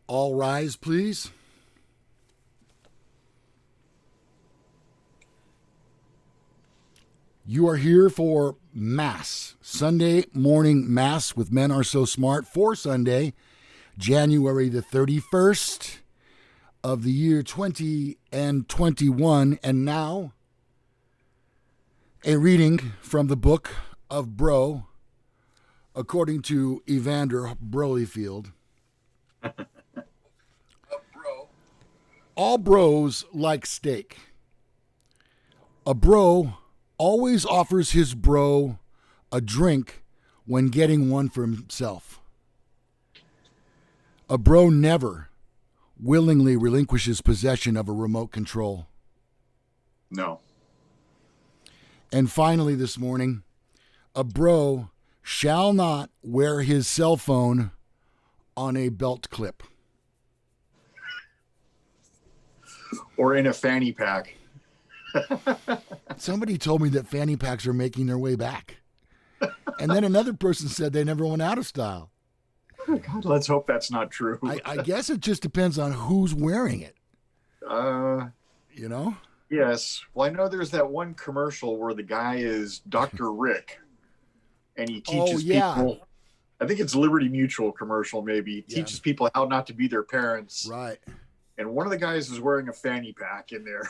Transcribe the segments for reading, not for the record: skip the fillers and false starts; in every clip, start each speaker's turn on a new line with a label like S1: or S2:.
S1: All rise, please. You are here for Mass, Sunday morning Mass with Men Are So Smart for Sunday, January the 31st of the year 2021. And now, a reading from the book of Bro, according to Evander Brolyfield. All bros like steak. A bro always offers his bro a drink when getting one for himself. A bro never willingly relinquishes possession of a remote control.
S2: No.
S1: And finally this morning, a bro shall not wear his cell phone on a belt clip.
S2: Or in a fanny pack.
S1: Somebody told me that fanny packs are making their way back. And then another person said they never went out of style.
S2: God, let's hope that's not true.
S1: I guess it just depends on who's wearing it. You know?
S2: Yes. Well, I know there's that one commercial where the guy is Dr. Rick. And he teaches people, I think it's Liberty Mutual commercial maybe, teaches people how not to be their parents.
S1: Right.
S2: And one of the guys is wearing a fanny pack in there.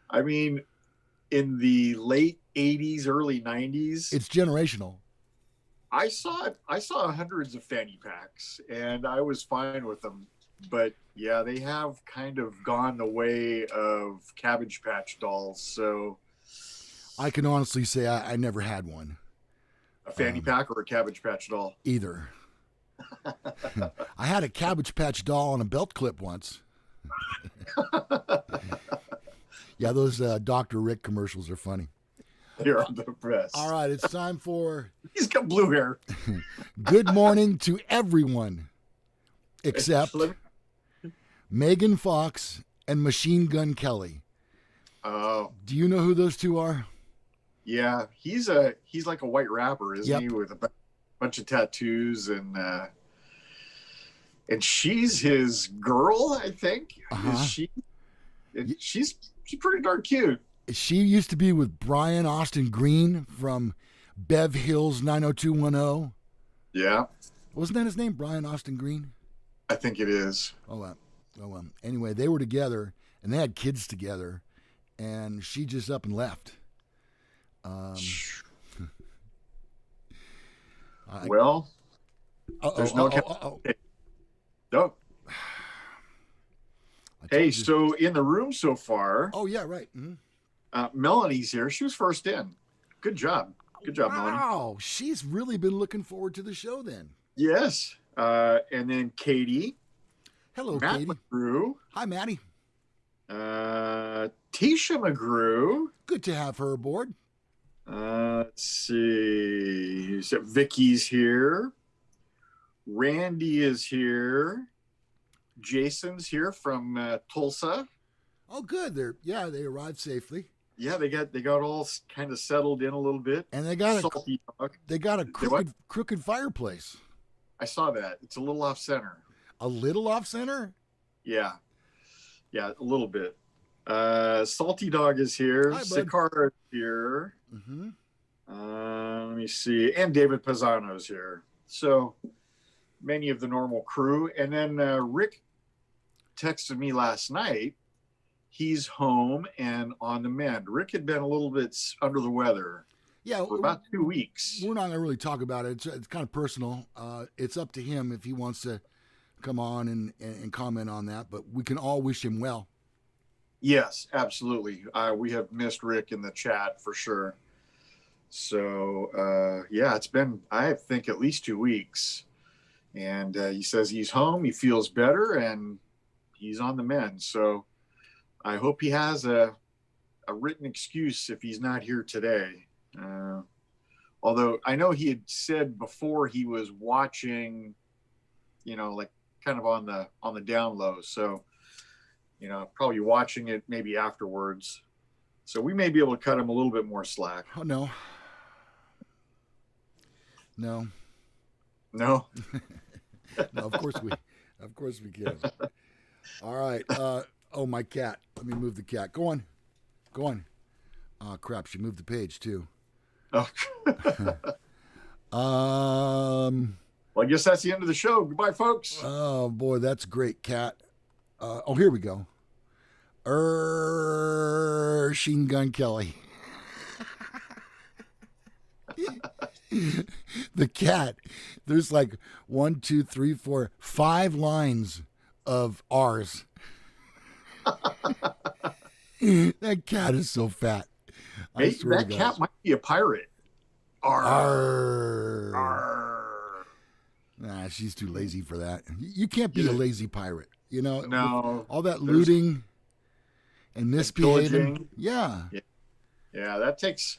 S2: I mean, in the late 80s, early 90s.
S1: It's generational.
S2: I saw hundreds of fanny packs, and I was fine with them. But, yeah, they have kind of gone the way of Cabbage Patch dolls. So
S1: I can honestly say I never had one.
S2: A fanny pack or a Cabbage Patch doll?
S1: Either. I had a Cabbage Patch doll on a belt clip once. Yeah, those Dr. Rick commercials are funny.
S2: They're the best.
S1: All right, it's time for...
S2: He's got blue hair.
S1: Good morning to everyone except Megan Fox and Machine Gun Kelly.
S2: Oh.
S1: Do you know who those two are?
S2: Yeah, he's like a white rapper, isn't he? With a bunch of tattoos, and she's his girl, I think. Is she? She's pretty darn cute.
S1: She used to be with Brian Austin Green from Bev Hills 90210.
S2: Yeah.
S1: Wasn't that his name, Brian Austin Green?
S2: I think it is.
S1: Oh well. Anyway, they were together, and they had kids together, and she just up and left.
S2: Well, there's no. No. Hey, so in the room so far.
S1: Oh yeah, right. Mm-hmm.
S2: Melanie's here. She was first in. Good job. Good job, Melanie.
S1: Wow, she's really been looking forward to the show then.
S2: Yes. And then Katie.
S1: Hello,
S2: Matt
S1: Katie.
S2: McGrew.
S1: Hi, Maddie.
S2: Tisha McGrew.
S1: Good to have her aboard.
S2: Let's see. Vicky's here. Randy is here. Jason's here from Tulsa.
S1: Oh, good. They arrived safely.
S2: Yeah, they got all kind of settled in a little bit.
S1: And they got
S2: Salty dog.
S1: They got a crooked fireplace.
S2: I saw that. It's a little off center.
S1: A little off center?
S2: Yeah, a little bit. Salty Dog is here.
S1: Hi, bud.
S2: Sakara is here.
S1: Mm-hmm.
S2: Let me see. And David Pisano's here. So many of the normal crew. And then Rick texted me last night. He's home and on the mend. Rick had been a little bit under the weather.
S1: Yeah,
S2: for about 2 weeks.
S1: We're not going to really talk about it. It's kind of personal. It's up to him if he wants to come on and comment on that. But we can all wish him well.
S2: Yes, absolutely. We have missed Rick in the chat for sure. So, it's been, I think, at least 2 weeks. And he says he's home, he feels better, and he's on the mend. So I hope he has a a written excuse if he's not here today. Although I know he had said before he was watching, like kind of on the down low. So, probably watching it maybe afterwards. So we may be able to cut him a little bit more slack.
S1: Oh, no. No.
S2: No.
S1: No, of course we can. All right. Oh, my cat. Let me move the cat. Go on. Oh, crap. She moved the page, too.
S2: Oh.
S1: Well,
S2: I guess that's the end of the show. Goodbye, folks.
S1: Oh, boy, that's great, cat. Here we go. Machine Gun Kelly. The cat. There's like 1, 2, 3, 4, 5 lines of R's. That cat is so fat. I swear
S2: that
S1: to
S2: cat
S1: God.
S2: might be a pirate.
S1: Arr.
S2: Arr.
S1: Nah, she's too lazy for that. You can't be a lazy pirate.
S2: No.
S1: All that looting and misbehaving.
S2: Pillaging.
S1: Yeah.
S2: Yeah, that takes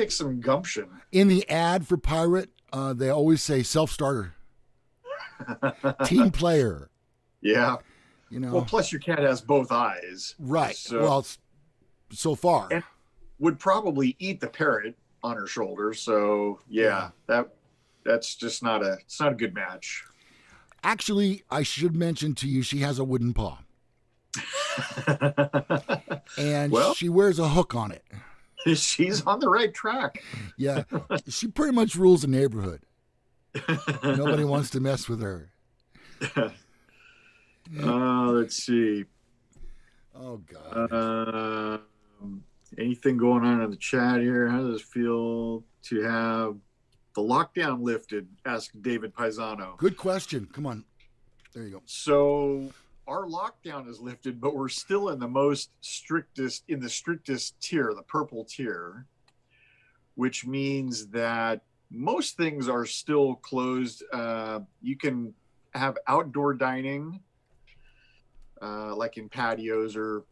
S2: some gumption.
S1: In the ad for pirate, they always say self-starter, team player.
S2: Yeah.
S1: Well,
S2: plus your cat has both eyes.
S1: Right.
S2: So,
S1: so far.
S2: And would probably eat the parrot on her shoulder. So yeah. That's just not a good match.
S1: Actually, I should mention to you, she has a wooden paw. And she wears a hook on it.
S2: She's on the right track.
S1: Yeah. She pretty much rules the neighborhood. Nobody wants to mess with her.
S2: Let's see.
S1: Oh, God.
S2: Anything going on in the chat here? How does it feel to have the lockdown lifted? Asked David Paisano.
S1: Good question. Come on. There you go.
S2: So our lockdown is lifted, but we're still in the strictest tier, the purple tier, which means that most things are still closed. You can have outdoor dining, like in patios or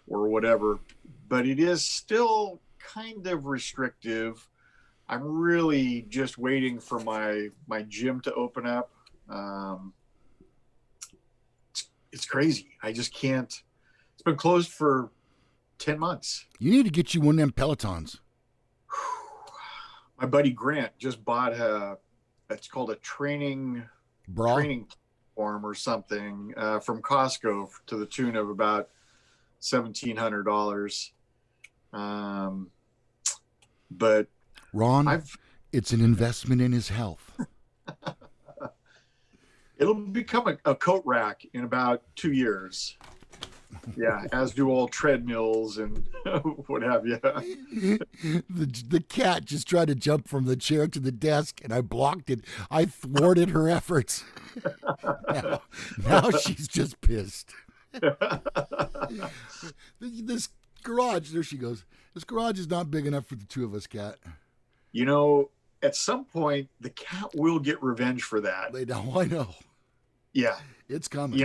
S2: whatever, but it is still kind of restrictive. I'm really just waiting for my gym to open up. It's crazy. I just can't. It's been closed for 10 months.
S1: You need to get you one of them Pelotons.
S2: My buddy Grant just bought it's called a training platform or something from Costco to the tune of about $1,700. But
S1: Ron, it's an investment in his health.
S2: It'll become a coat rack in about 2 years. Yeah, as do all treadmills and what have you.
S1: The cat just tried to jump from the chair to the desk, and I blocked it. I thwarted her efforts. Now she's just pissed. This garage, there she goes. This garage is not big enough for the two of us, cat.
S2: At some point, the cat will get revenge for that.
S1: I know.
S2: Yeah.
S1: It's coming.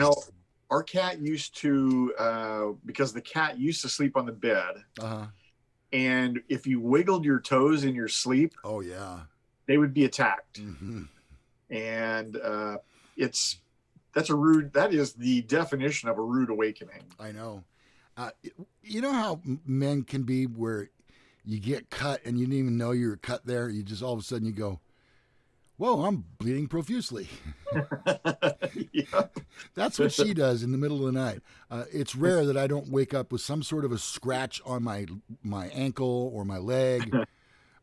S2: Our cat used to, because the cat used to sleep on the bed.
S1: Uh-huh.
S2: And if you wiggled your toes in your sleep,
S1: oh, yeah, they
S2: would be attacked.
S1: Mm-hmm.
S2: And that is the definition of a rude awakening.
S1: I know. You know how men can be where you get cut and you didn't even know you were cut there. You just all of a sudden you go, whoa, I'm bleeding profusely.
S2: Yep.
S1: That's what she does in the middle of the night. It's rare that I don't wake up with some sort of a scratch on my ankle or my leg.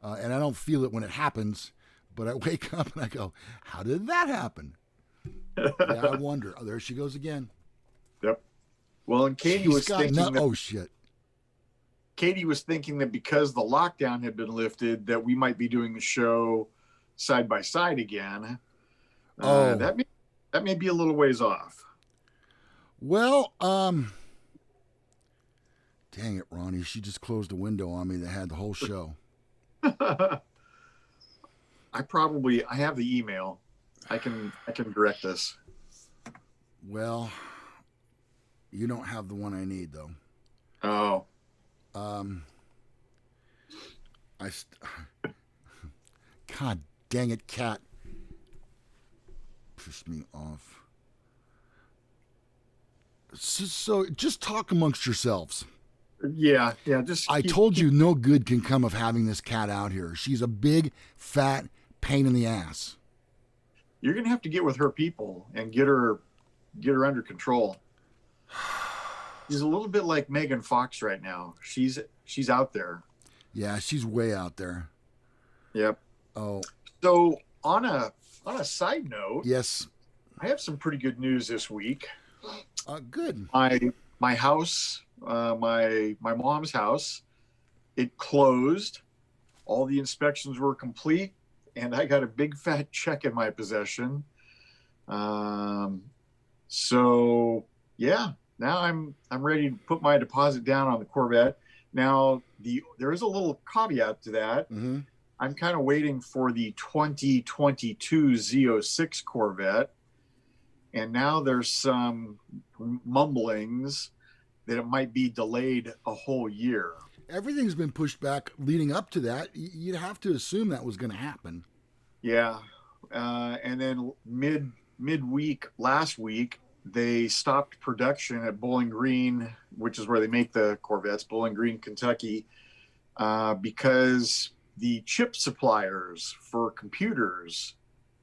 S1: And I don't feel it when it happens, but I wake up and I go, how did that happen? Yeah, I wonder. Oh, there she goes again.
S2: Yep. Well, and Katie was thinking
S1: oh, shit.
S2: Katie was thinking that because the lockdown had been lifted, that we might be doing the show side by side again. That may be a little ways off.
S1: Well, dang it, Ronnie. She just closed a window on me that had the whole show.
S2: I have the email. I can direct this.
S1: Well, you don't have the one I need, though.
S2: Oh.
S1: Um, God dang it, cat. Pissed me off. So just talk amongst yourselves.
S2: Yeah, yeah. Just
S1: I told you no good can come of having this cat out here. She's a big, fat pain in the ass.
S2: You're gonna have to get with her people and get her under control. She's a little bit like Megan Fox right now. She's out there.
S1: Yeah, she's way out there.
S2: Yep.
S1: Oh,
S2: So on a side note,
S1: yes.
S2: I have some pretty good news this week.
S1: Good.
S2: My house, my mom's house, it closed. All the inspections were complete, and I got a big fat check in my possession. So yeah, now I'm ready to put my deposit down on the Corvette. Now there is a little caveat to that.
S1: Mm-hmm.
S2: I'm kind of waiting for the 2022 Z06 Corvette, and now there's some mumblings that it might be delayed a whole year.
S1: Everything's been pushed back leading up to that. You'd have to assume that was going to happen.
S2: Yeah, and then midweek last week they stopped production at Bowling Green, which is where they make the Corvettes, Bowling Green, Kentucky, because the chip suppliers for computers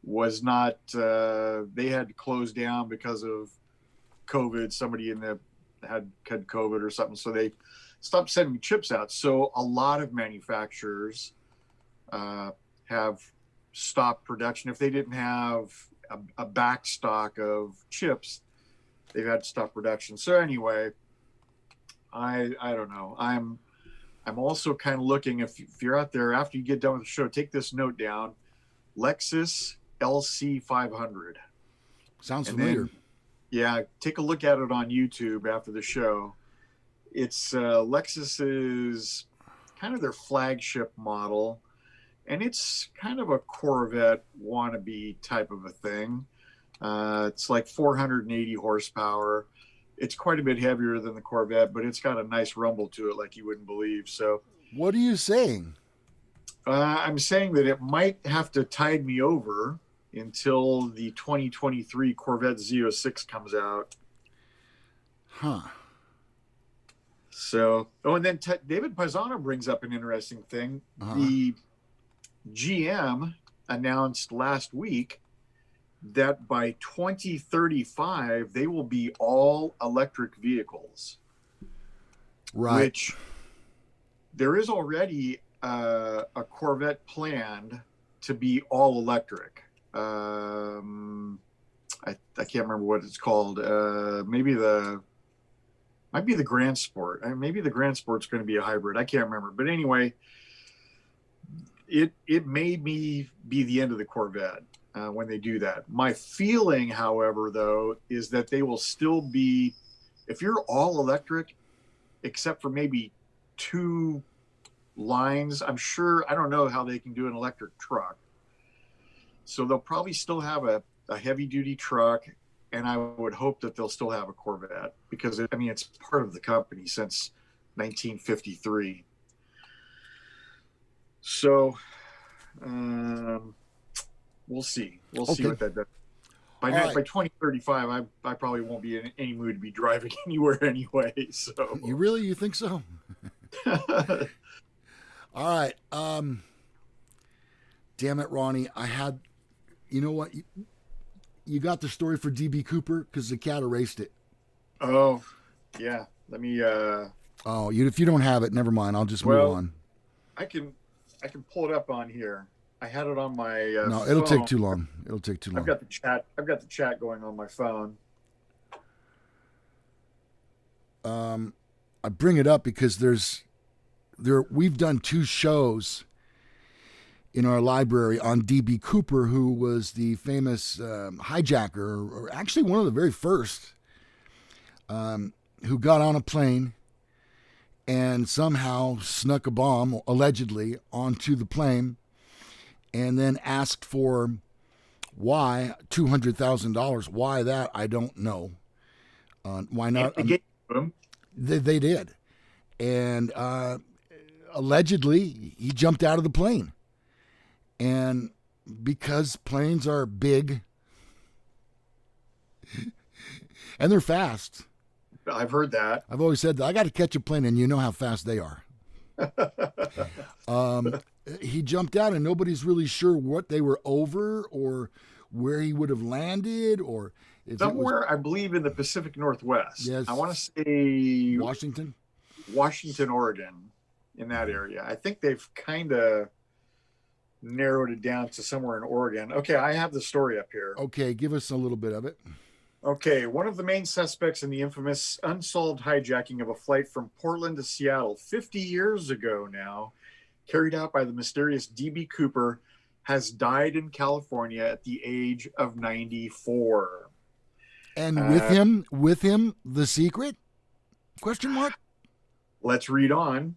S2: was not. They had to close down because of COVID. Somebody had COVID or something, so they stopped sending chips out. So a lot of manufacturers have stopped production. If they didn't have a back stock of chips, they've had to stop production. So anyway, I don't know. I'm also kind of looking, if you're out there, after you get done with the show, take this note down: Lexus LC 500.
S1: Sounds familiar.
S2: Then, yeah, take a look at it on YouTube after the show. It's Lexus's kind of their flagship model, and it's kind of a Corvette wannabe type of a thing. It's like 480 horsepower. It's quite a bit heavier than the Corvette, but it's got a nice rumble to it like you wouldn't believe. So,
S1: what are you saying?
S2: I'm saying that it might have to tide me over until the 2023 Corvette Z06 comes out.
S1: Huh.
S2: So, and then David Paisano brings up an interesting thing. Uh-huh. The GM announced last week that by 2035 they will be all electric vehicles.
S1: Right.
S2: Which there is already a Corvette planned to be all electric. I can't remember what it's called. Maybe the Grand Sport. Maybe the Grand Sport's going to be a hybrid. I can't remember. But anyway, it may be the end of the Corvette when they do that. My feeling, however, though, is that they will still be, if you're all electric, except for maybe 2 lines, I don't know how they can do an electric truck. So they'll probably still have a heavy duty truck, and I would hope that they'll still have a Corvette because it's part of the company since 1953. So we'll see. We'll see what that does. By 2035, I probably won't be in any mood to be driving anywhere anyway. So
S1: you think so? All right. Damn it, Ronnie. You know what? You got the story for DB Cooper because the cat erased it.
S2: Oh, yeah. Let me.
S1: If you don't have it, never mind. I'll just move on.
S2: I can pull it up on here. I had it on my.
S1: No,
S2: phone.
S1: It'll take too long.
S2: I've got the chat going on my phone.
S1: I bring it up because we've done 2 shows in our library on DB Cooper, who was the famous hijacker, or actually one of the very first, who got on a plane and somehow snuck a bomb, allegedly, onto the plane, and then asked for why $200,000. Why that? I don't know. Why not?
S2: They gave them.
S1: They did. And allegedly, he jumped out of the plane. And because planes are big and they're fast,
S2: I've heard that.
S1: I've always said that I got to catch a plane, and you know how fast they are. He jumped out, and nobody's really sure what they were over or where he would have landed, or if
S2: Somewhere,
S1: it was,
S2: I believe, in the Pacific Northwest.
S1: yes,
S2: I want to say
S1: Washington.
S2: Washington, Oregon, in that area. I think they've kind of narrowed it down to somewhere in Oregon. Okay, I have the story up here.
S1: Okay, give us a little bit of it.
S2: Okay, one of the main suspects in the infamous unsolved hijacking of a flight from Portland to Seattle 50 years ago now, carried out by the mysterious D.B. Cooper, has died in California at the age of 94.
S1: And with him, the secret? Question mark?
S2: Let's read on.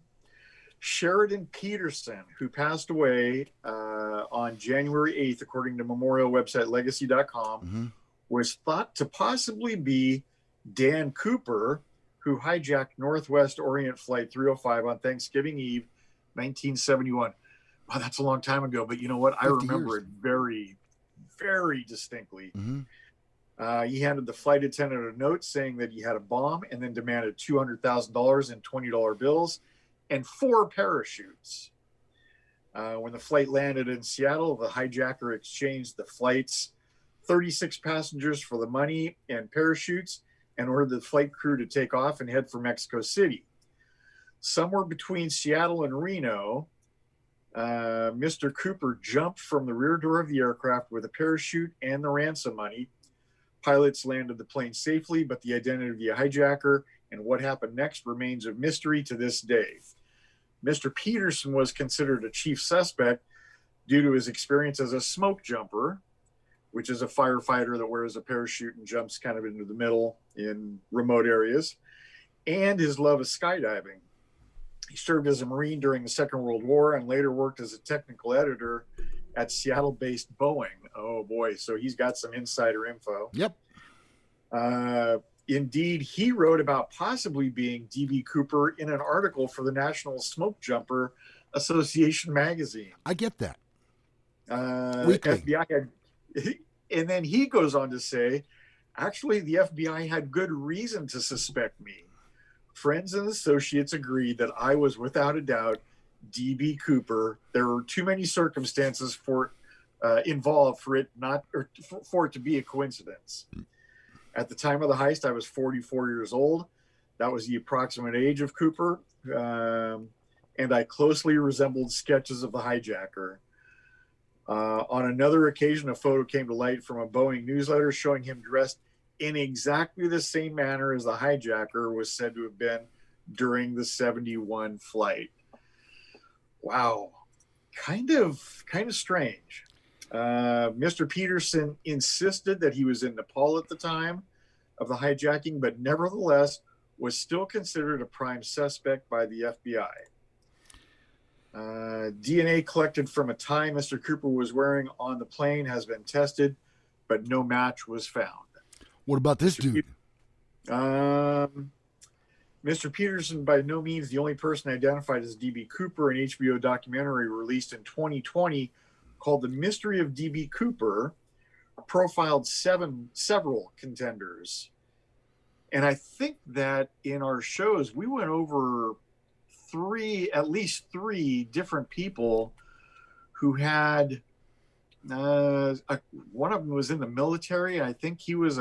S2: Sheridan Peterson, who passed away on January 8th, according to memorial website legacy.com, was thought to possibly be Dan Cooper, who hijacked Northwest Orient Flight 305 on Thanksgiving Eve, 1971. Wow, that's a long time ago, but you know what? I remember it very, very distinctly. He handed the flight attendant a note saying that he had a bomb and then demanded $200,000 in $20 bills and 4 parachutes. When the flight landed in Seattle, the hijacker exchanged the flight's 36 passengers for the money and parachutes and ordered the flight crew to take off and head for Mexico City. Somewhere between Seattle and Reno, Mr. Cooper jumped from the rear door of the aircraft with a parachute and the ransom money. Pilots landed the plane safely, but the identity of the hijacker and what happened next remains a mystery to this day. Mr. Peterson was considered a chief suspect due to his experience as a smoke jumper, which is a firefighter that wears a parachute and jumps kind of into the middle in remote areas, and his love of skydiving. He served as a Marine during the Second World War and later worked as a technical editor at Seattle-based Boeing. Oh boy, so he's got some insider info.
S1: Yep.
S2: Indeed, he wrote about possibly being D.B. Cooper in an article for the National Smoke Jumper Association magazine.
S1: I get that.
S2: Weekly. FBI had, and then he goes on to say, actually, the FBI had good reason to suspect me. Friends and associates agreed that I was without a doubt D.B. Cooper. There were too many circumstances involved for it to be a coincidence. At the time of the heist, I was 44 years old. That was the approximate age of Cooper, and I closely resembled sketches of the hijacker. On another occasion, a photo came to light from a Boeing newsletter showing him dressed in exactly the same manner as the hijacker was said to have been during the 71 flight. Wow. Kind of strange. Mr. Peterson insisted that he was in Nepal at the time of the hijacking, but nevertheless was still considered a prime suspect by the FBI. DNA collected from a tie Mr. Cooper was wearing on the plane has been tested, but no match was found.
S1: What about this dude?
S2: Mr. Peterson, by no means the only person identified as D.B. Cooper. An HBO documentary released in 2020 called The Mystery of D.B. Cooper profiled several contenders. And I think that in our shows, we went over at least three different people who had, one of them was in the military. I think he was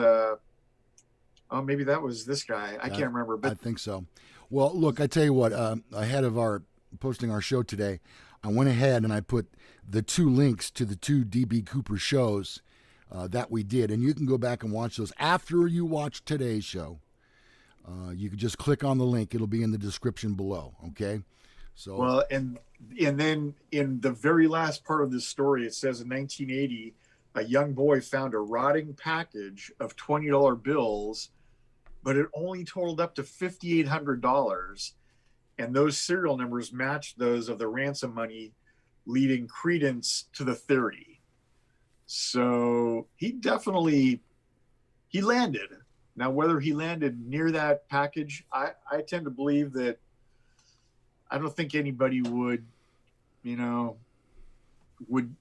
S2: maybe that was this guy. I can't remember. But
S1: I think so. Well, look, I tell you what, ahead of our posting our show today, I went ahead and I put the 2 links to the 2 D.B. Cooper shows that we did. And you can go back and watch those after you watch today's show. You can just click on the link. It'll be in the description below. Okay. So,
S2: well, and then in the very last part of this story, it says in 1980, a young boy found a rotting package of $20 bills, but it only totaled up to $5,800. And those serial numbers matched those of the ransom money, leading credence to the theory. So he landed. Now, whether he landed near that package, I tend to believe that I don't think anybody would, you know, would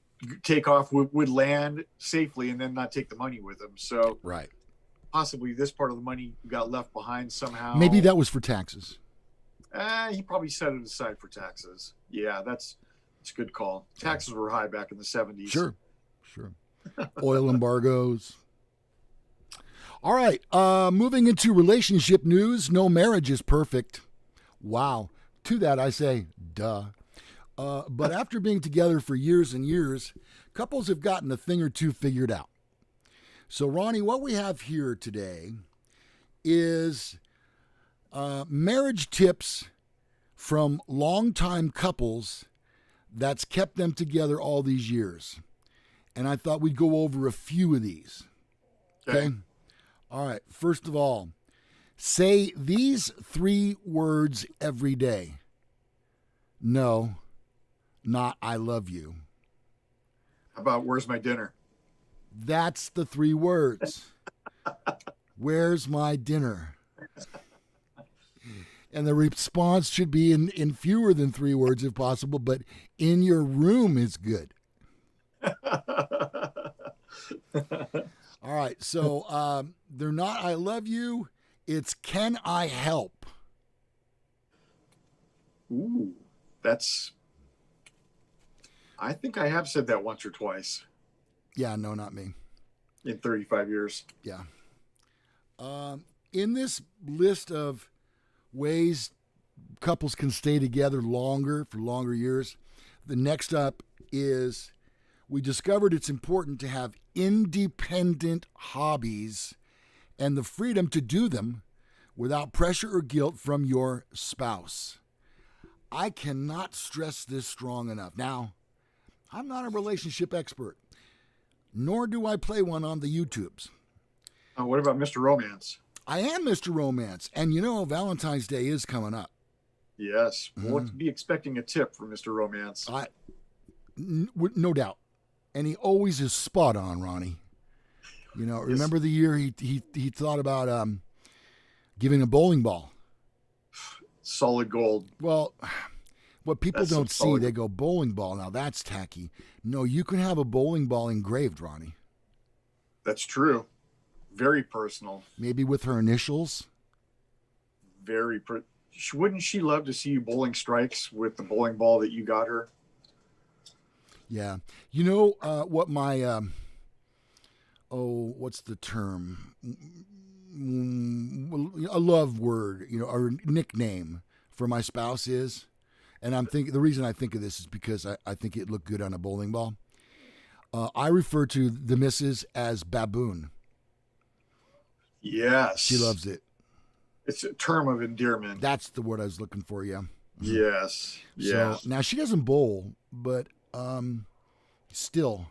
S2: take off, would land safely and then not take the money with them. So
S1: Right.
S2: possibly this part of the money got left behind somehow.
S1: Maybe that was for taxes.
S2: He probably set it aside for taxes. Yeah, that's a good call. Taxes were high back in the 70s.
S1: Sure. Oil embargoes. All right. Moving into relationship news. No marriage is perfect. Wow. To that I say, duh. But after being together for years and years, couples have gotten a thing or two figured out. So, Ronnie, what we have here today is marriage tips from longtime couples that's kept them together all these years. And I thought we'd go over a few of these. Okay? All right. First of all, say these 3 words every day. No, not I love you.
S2: How about where's my dinner?
S1: That's the 3 words. Where's my dinner? And the response should be in fewer than 3 words if possible, but in your room is good. All right, so they're not I love you, it's can I help?
S2: Ooh, I think I have said that once or twice
S1: Yeah, no, not me.
S2: in 35 years.
S1: Yeah. In this list of ways couples can stay together for longer years, the next up is we discovered it's important to have independent hobbies and the freedom to do them without pressure or guilt from your spouse. I cannot stress this strong enough. Now, I'm not a relationship expert, nor do I play one on the YouTubes.
S2: What about Mr. Romance?
S1: I am Mr. Romance, and you know Valentine's Day is coming up.
S2: Yes, we'll be expecting a tip from Mr. Romance.
S1: No doubt. And he always is spot on, Ronnie. You know, remember the year he thought about giving a bowling ball?
S2: Solid gold.
S1: Well, what people
S2: That's
S1: don't
S2: some
S1: see,
S2: solid-
S1: they go bowling ball. Now that's tacky. No, you can have a bowling ball engraved, Ronnie.
S2: That's true. Very personal.
S1: Maybe with her initials.
S2: Wouldn't she love to see you bowling strikes with the bowling ball that you got her?
S1: Yeah. You know what my, what's the term? A love word, you know, or nickname for my spouse is. And I'm thinking, the reason I think of this is because I think it looked good on a bowling ball. I refer to the missus as baboon.
S2: Yes.
S1: She loves it.
S2: It's a term of endearment.
S1: That's the word I was looking for, yeah.
S2: Yes. Yes.
S1: So now she doesn't bowl, but still.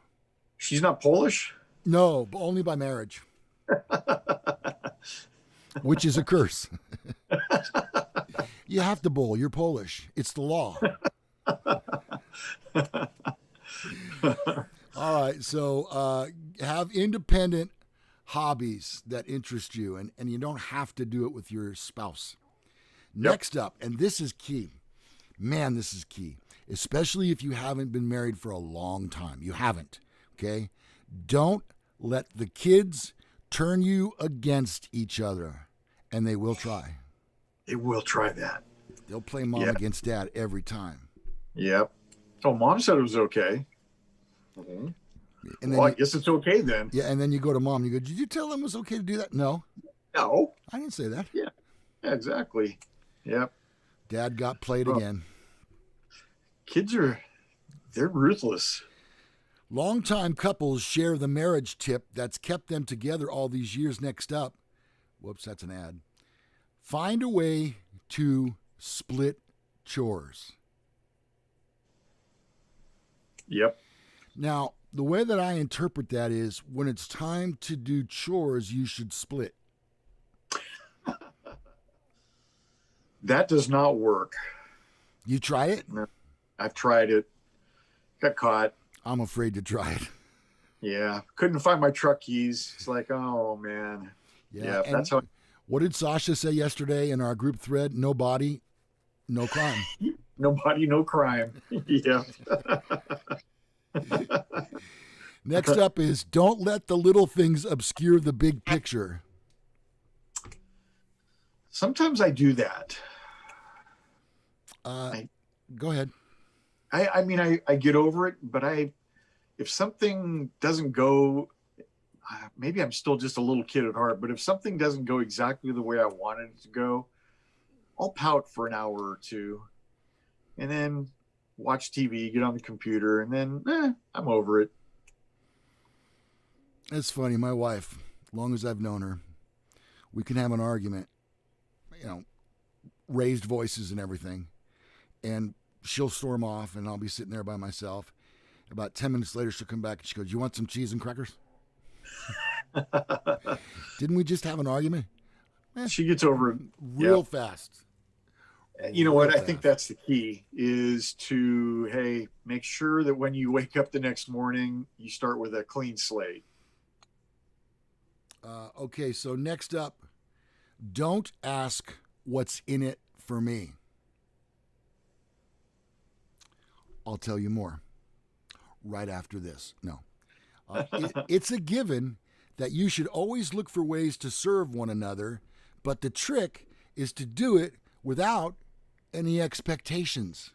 S2: She's not Polish?
S1: No, but only by marriage. Which is a curse. You have to bowl. You're Polish. It's the law. All right. So have independent hobbies that interest you, and you don't have to do it with your spouse.
S2: Yep.
S1: Next up, and this is key. Man, this is key. Especially if you haven't been married for a long time. You haven't. Okay? Don't let the kids turn you against each other. And they will try.
S2: They will try that.
S1: They'll play mom against dad every time.
S2: Yep. Oh, mom said it was okay. Mm-hmm.
S1: And then
S2: Well, I guess it's okay then.
S1: Yeah, and then you go to mom and you go, did you tell them it was okay to do that? No.
S2: No.
S1: I didn't say that.
S2: Yeah, exactly. Yep.
S1: Dad got played again.
S2: Kids they're ruthless.
S1: Longtime couples share the marriage tip that's kept them together all these years. Next up, whoops, that's an ad. Find a way to split chores.
S2: Yep.
S1: Now, the way that I interpret that is when it's time to do chores, you should split.
S2: That does not work.
S1: You try it?
S2: I've tried it. Got caught.
S1: I'm afraid to try it.
S2: Yeah. Couldn't find my truck keys. It's like, oh, man. Yeah, that's how.
S1: What did Sasha say yesterday in our group thread? No body, no crime.
S2: No body, no crime. Yeah.
S1: Next up is don't let the little things obscure the big picture.
S2: Sometimes I do that.
S1: Uh,
S2: I,
S1: Go ahead.
S2: I mean, I get over it, but if something doesn't go, maybe I'm still just a little kid at heart, but if something doesn't go exactly the way I wanted it to go, I'll pout for an hour or two and then watch TV, get on the computer, and then I'm over it.
S1: It's funny. My wife, as long as I've known her, we can have an argument, raised voices and everything, and she'll storm off, and I'll be sitting there by myself. About 10 minutes later, she'll come back and she goes, "You want some cheese and crackers?" Didn't we just have an argument?
S2: She gets over it
S1: real fast.
S2: You know what? I think that's the key is to, hey, make sure that when you wake up the next morning, you start with a clean slate.
S1: Okay, so next up, don't ask what's in it for me. I'll tell you more right after this. No. It's a given that you should always look for ways to serve one another, but the trick is to do it without any expectations.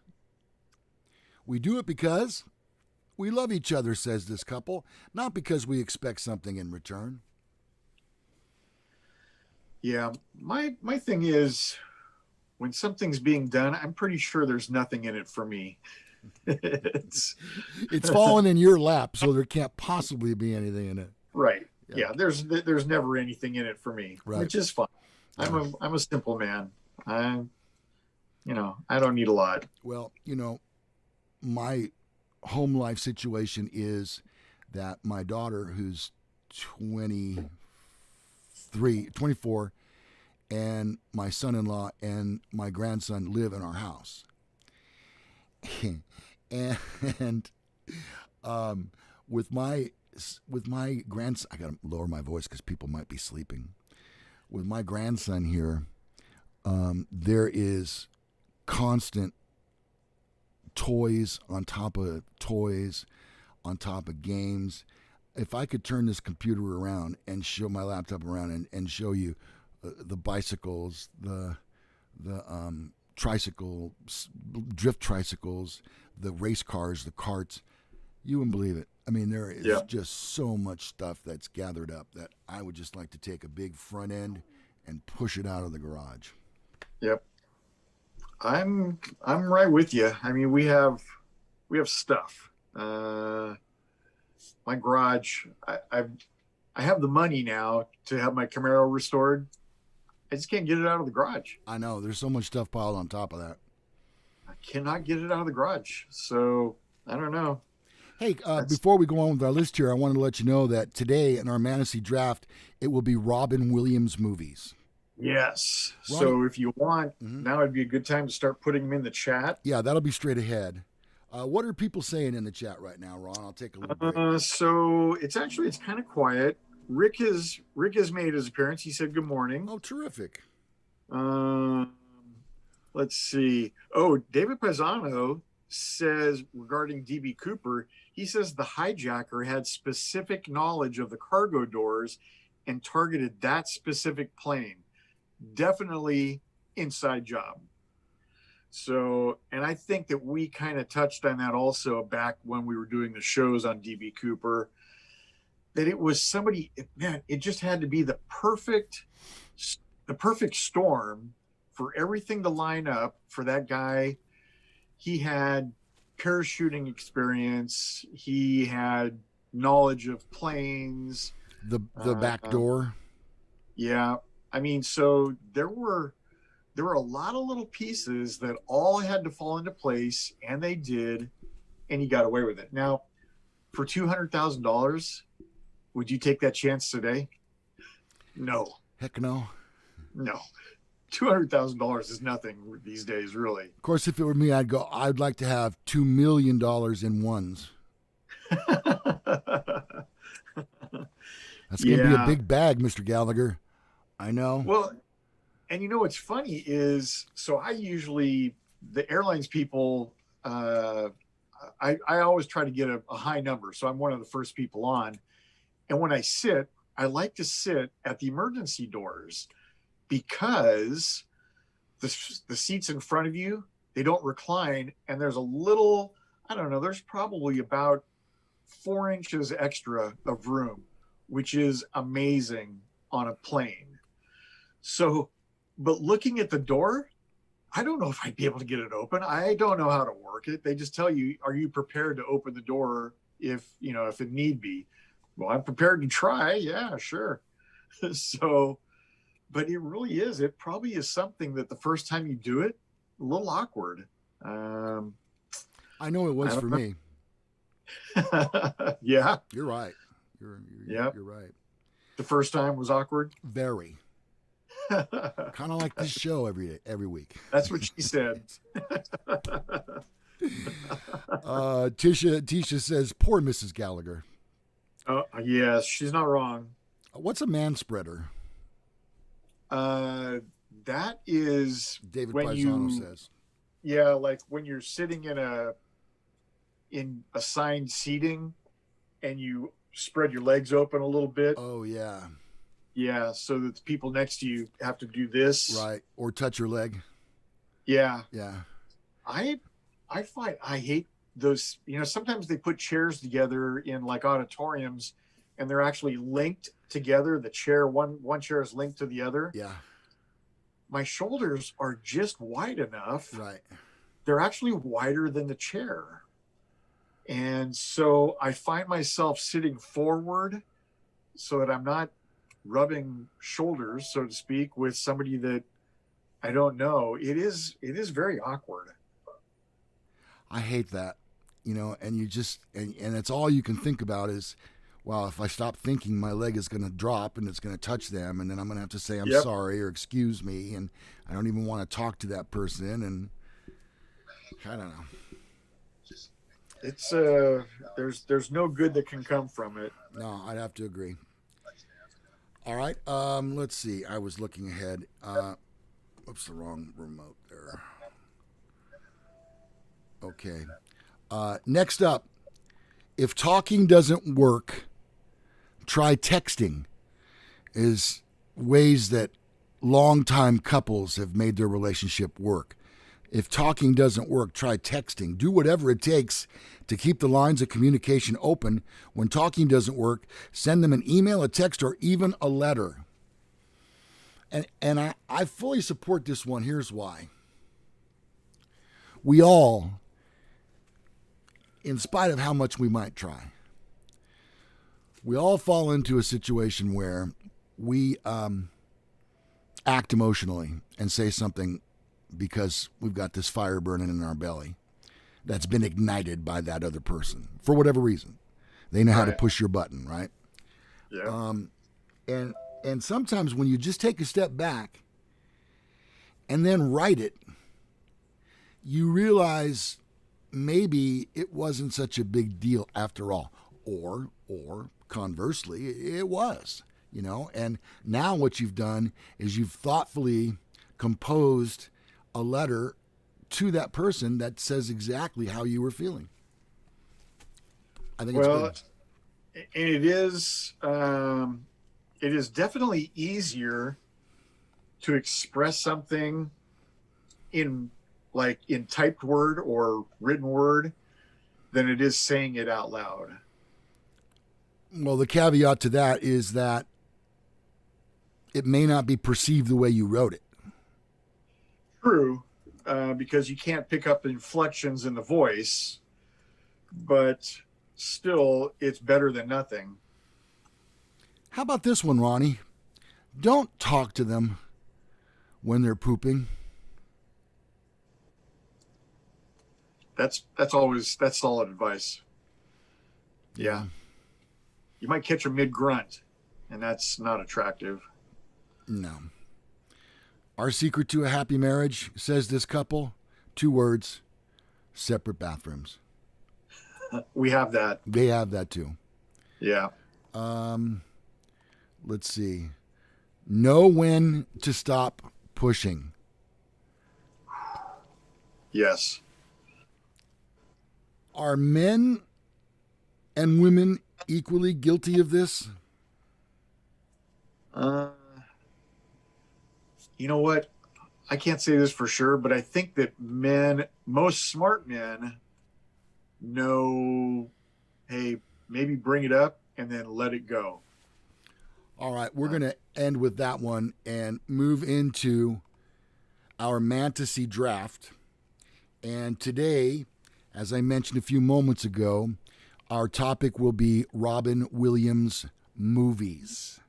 S1: We do it because we love each other, says this couple, not because we expect something in return.
S2: Yeah, my thing is when something's being done, I'm pretty sure there's nothing in it for me.
S1: It's fallen in your lap, so there can't possibly be anything in it.
S2: Right. Yeah, there's never anything in it for me,
S1: right.
S2: Which is fine. Yeah. I'm a simple man. I don't need a lot.
S1: Well, my home life situation is that my daughter, who's 24, and my son-in-law and my grandson live in our house. and with my grandson, I gotta lower my voice because people might be sleeping. With my grandson here, there is constant toys on top of toys, on top of games. If I could turn this computer around and show my laptop around and show you the bicycles, the drift tricycles, the race cars, the karts, you wouldn't believe it. I mean, there is just so much stuff that's gathered up that I would just like to take a big front end and push it out of the garage.
S2: Yep. I'm right with you. I mean, we have stuff. My garage, I have the money now to have my Camaro restored. I just can't get it out of the garage.
S1: I know. There's so much stuff piled on top of that.
S2: I cannot get it out of the garage. So I don't know.
S1: Hey, before we go on with our list here, I wanted to let you know that today in our Mantasy draft, it will be Robin Williams movies.
S2: Yes. Ronnie. So if you want, now would be a good time to start putting them in the chat.
S1: Yeah, that'll be straight ahead. What are people saying in the chat right now, Ron? I'll take a little break.
S2: So it's kind of quiet. Rick has made his appearance. He said good morning.
S1: Oh, terrific.
S2: Let's see. Oh, David Pisano says regarding DB Cooper, he says the hijacker had specific knowledge of the cargo doors and targeted that specific plane. Definitely inside job. So, and I think that we kind of touched on that also back when we were doing the shows on DB Cooper, that it was somebody, man, it just had to be the perfect storm for everything to line up for that guy. He had parachuting experience. He had knowledge of planes.
S1: The back door.
S2: Yeah. I mean, so there were a lot of little pieces that all had to fall into place, and they did, and he got away with it. Now, for $200,000, would you take that chance today? No.
S1: Heck no.
S2: No. $200,000 is nothing these days, really.
S1: Of course, if it were me, I'd like to have $2 million in ones. That's going to be a big bag, Mr. Gallagher. I know.
S2: Well, and you know what's funny is, so I usually the airlines people, I always try to get a high number. So I'm one of the first people on. And when I sit, I like to sit at the emergency doors because the seats in front of you, they don't recline. And there's a little, I don't know, there's probably about 4 inches extra of room, which is amazing on a plane. So, but looking at the door, I don't know if I'd be able to get it open. I don't know how to work it. They just tell you, are you prepared to open the door if it need be? Well, I'm prepared to try. Yeah, sure. So, but it really is. It probably is something that the first time you do it, a little awkward.
S1: I know it was for me.
S2: Yeah.
S1: You're right. You're right.
S2: The first time was awkward.
S1: Very. Kind of like this show every week.
S2: That's what she said.
S1: Tisha says, poor Mrs. Gallagher.
S2: Yes, she's not wrong.
S1: What's a man spreader?
S2: That is
S1: David Paisano says.
S2: Yeah, like when you're sitting in assigned seating and you spread your legs open a little bit.
S1: Oh, yeah.
S2: Yeah, so that the people next to you have to do this.
S1: Right, or touch your leg.
S2: Yeah.
S1: Yeah.
S2: I find I hate those, sometimes they put chairs together in like auditoriums and they're actually linked together. The chair, one chair is linked to the other.
S1: Yeah.
S2: My shoulders are just wide enough.
S1: Right.
S2: They're actually wider than the chair. And so I find myself sitting forward so that I'm not rubbing shoulders, so to speak, with somebody that I don't know. It is very awkward.
S1: I hate that, and you just, and it's all you can think about is, well, if I stop thinking, my leg is going to drop and it's going to touch them. And then I'm going to have to say, I'm sorry or excuse me. And I don't even want to talk to that person. And I don't know.
S2: It's there's no good that can come from it.
S1: No, I'd have to agree. All right. Let's see. I was looking ahead. Oops, the wrong remote there. Okay. Next up, if talking doesn't work, try texting. Is ways that longtime couples have made their relationship work. If talking doesn't work, try texting. Do whatever it takes to keep the lines of communication open. When talking doesn't work, send them an email, a text, or even a letter. And I fully support this one. Here's why. We all, in spite of how much we might try, we all fall into a situation where we act emotionally and say something because we've got this fire burning in our belly that's been ignited by that other person for whatever reason. They know how to push your button, right?
S2: Yeah.
S1: And sometimes when you just take a step back and then write it, you realize maybe it wasn't such a big deal after all, or conversely, it was, and now what you've done is you've thoughtfully composed a letter to that person that says exactly how you were feeling. I think it's good.
S2: And it is definitely easier to express something in typed word or written word than it is saying it out loud.
S1: Well, the caveat to that is that it may not be perceived the way you wrote it.
S2: True, because you can't pick up inflections in the voice, but still, it's better than nothing.
S1: How about this one, Ronnie? Don't talk to them when they're pooping.
S2: That's solid advice. Yeah. You might catch a mid-grunt, and that's not attractive.
S1: No. Our secret to a happy marriage, says this couple, 2 words, separate bathrooms.
S2: We have that.
S1: They have that too.
S2: Yeah.
S1: Let's see. Know when to stop pushing.
S2: Yes.
S1: Are men and women equally guilty of this?
S2: Uh, you know what? I can't say this for sure, but I think that most smart men know, hey, maybe bring it up and then let it go.
S1: All right, we're going to end with that one and move into our Mantasy draft. And today, as I mentioned a few moments ago, our topic will be Robin Williams movies.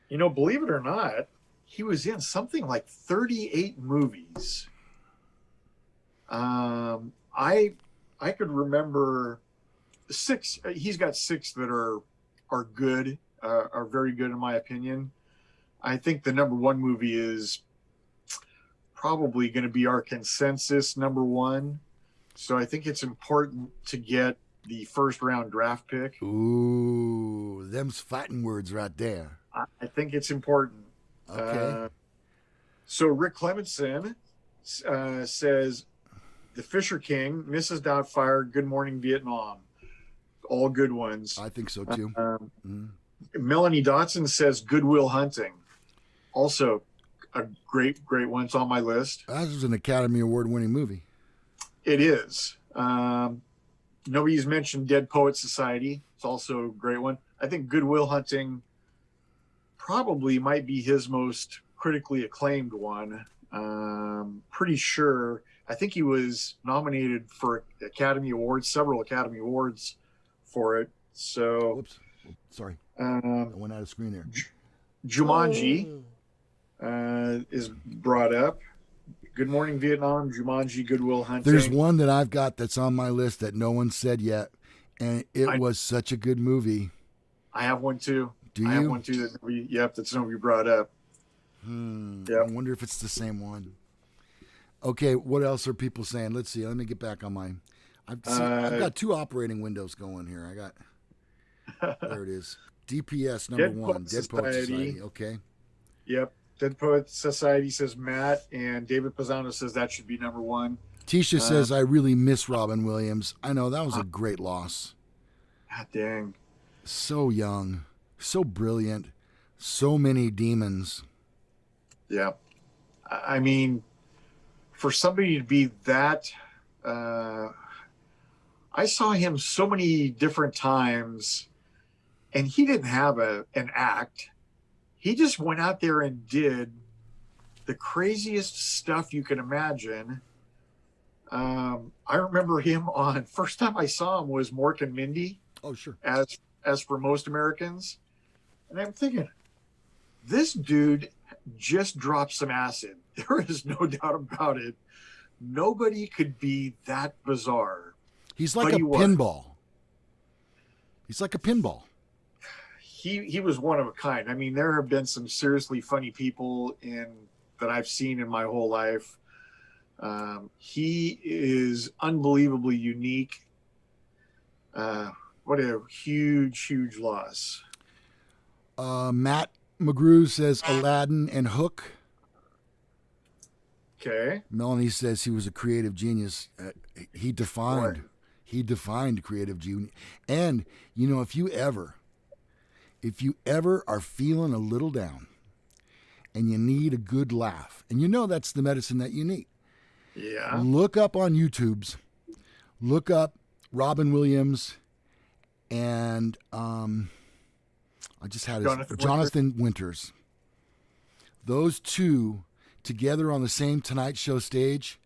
S2: You know, believe it or not, he was in something like 38 movies. I could remember six. He's got six that are good, are very good in my opinion. I think the number one movie is probably going to be our consensus number one. So I think it's important to get the first round draft pick.
S1: Ooh, them's fighting words right there.
S2: I think it's important.
S1: Okay.
S2: So Rick Clementson says, The Fisher King, Mrs. Doubtfire, Good Morning Vietnam. All good ones.
S1: I think so too.
S2: Melanie Dotson says Good Will Hunting. Also a great one. It's on my list.
S1: That was an Academy Award winning movie.
S2: It is. Nobody's mentioned Dead Poets Society. It's also a great one. I think Good Will Hunting probably might be his most critically acclaimed one. Pretty sure. I think he was nominated for Academy Awards, several Academy Awards for it. So,
S1: whoops, sorry, I went out of screen there.
S2: Jumanji is brought up. Good Morning Vietnam, Jumanji, Good Will Hunting.
S1: There's one that I've got that's on my list that no one said yet, and it was such a good movie.
S2: I have one too.
S1: Do you?
S2: I have one too that's nobody brought up.
S1: I wonder if it's the same one. Okay, what else are people saying? Let's see. Let me get back on mine. I've got two operating windows going here. I got there it is. DPS number one. Dead Poets Society. Okay.
S2: Yep. Dead Poets Society says Matt, and David Pisano says that should be number one.
S1: Tisha says I really miss Robin Williams. I know that was a great loss.
S2: God dang.
S1: So young, so brilliant, so many demons.
S2: Yeah. I mean, for somebody to be that, I saw him so many different times, and he didn't have an act. He just went out there and did the craziest stuff you can imagine. I remember him on, first time I saw him was Mork and Mindy.
S1: Oh, sure.
S2: As for most Americans. And I'm thinking, this dude just dropped some acid. There is no doubt about it. Nobody could be that bizarre.
S1: He's like a pinball. He's like a pinball.
S2: He was one of a kind. I mean, there have been some seriously funny people that I've seen in my whole life. He is unbelievably unique. What a huge loss.
S1: Matt McGrew says Aladdin and Hook.
S2: Okay.
S1: Melanie says he was a creative genius. He defined creative genius. And you know, if you ever are feeling a little down and you need a good laugh, and you know that's the medicine that you need.
S2: Yeah.
S1: Look up on YouTube's. Look up Robin Williams and I just had Jonathan Winters. Those two together on the same Tonight Show stage.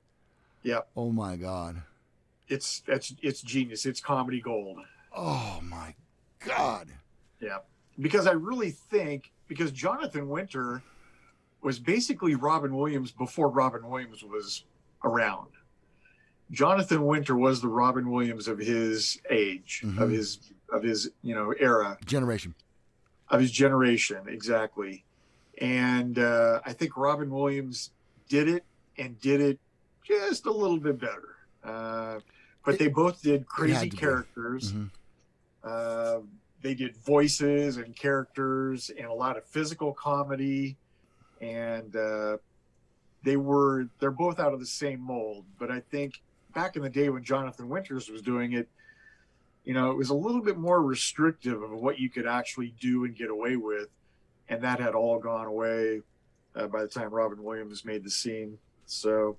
S2: Yeah.
S1: Oh my God.
S2: It's genius. It's comedy gold.
S1: Oh my God.
S2: Yeah. Because I really think because Jonathan Winter was basically Robin Williams before Robin Williams was around. Jonathan Winter was the Robin Williams of his age, of his era.
S1: Generation.
S2: Of his generation, exactly. And I think Robin Williams did it just a little bit better. But they both did crazy characters. They did voices and characters and a lot of physical comedy. And they're both out of the same mold. But I think back in the day when Jonathan Winters was doing it, it was a little bit more restrictive of what you could actually do and get away with. And that had all gone away by the time Robin Williams made the scene. So,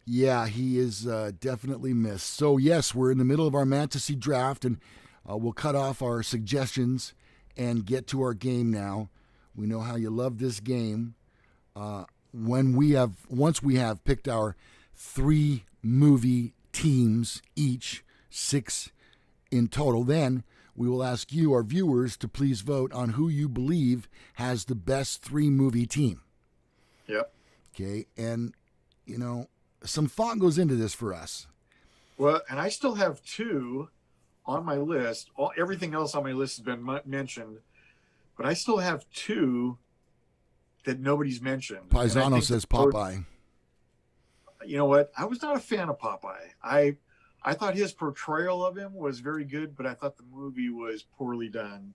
S1: yeah, he is definitely missed. So, yes, we're in the middle of our Mantasy draft, and we'll cut off our suggestions and get to our game now. We know how you love this game. Once we have picked our 3 movie teams each, 6 in total, then we will ask you, our viewers, to please vote on who you believe has the best 3 movie team.
S2: yep.
S1: Okay, and some thought goes into this for us.
S2: Well, and I still have 2 on my list. Everything else on my list has been mentioned, but I still have 2 that nobody's mentioned.
S1: Paisano says Popeye.
S2: You know what? I was not a fan of Popeye. I thought his portrayal of him was very good, but I thought the movie was poorly done.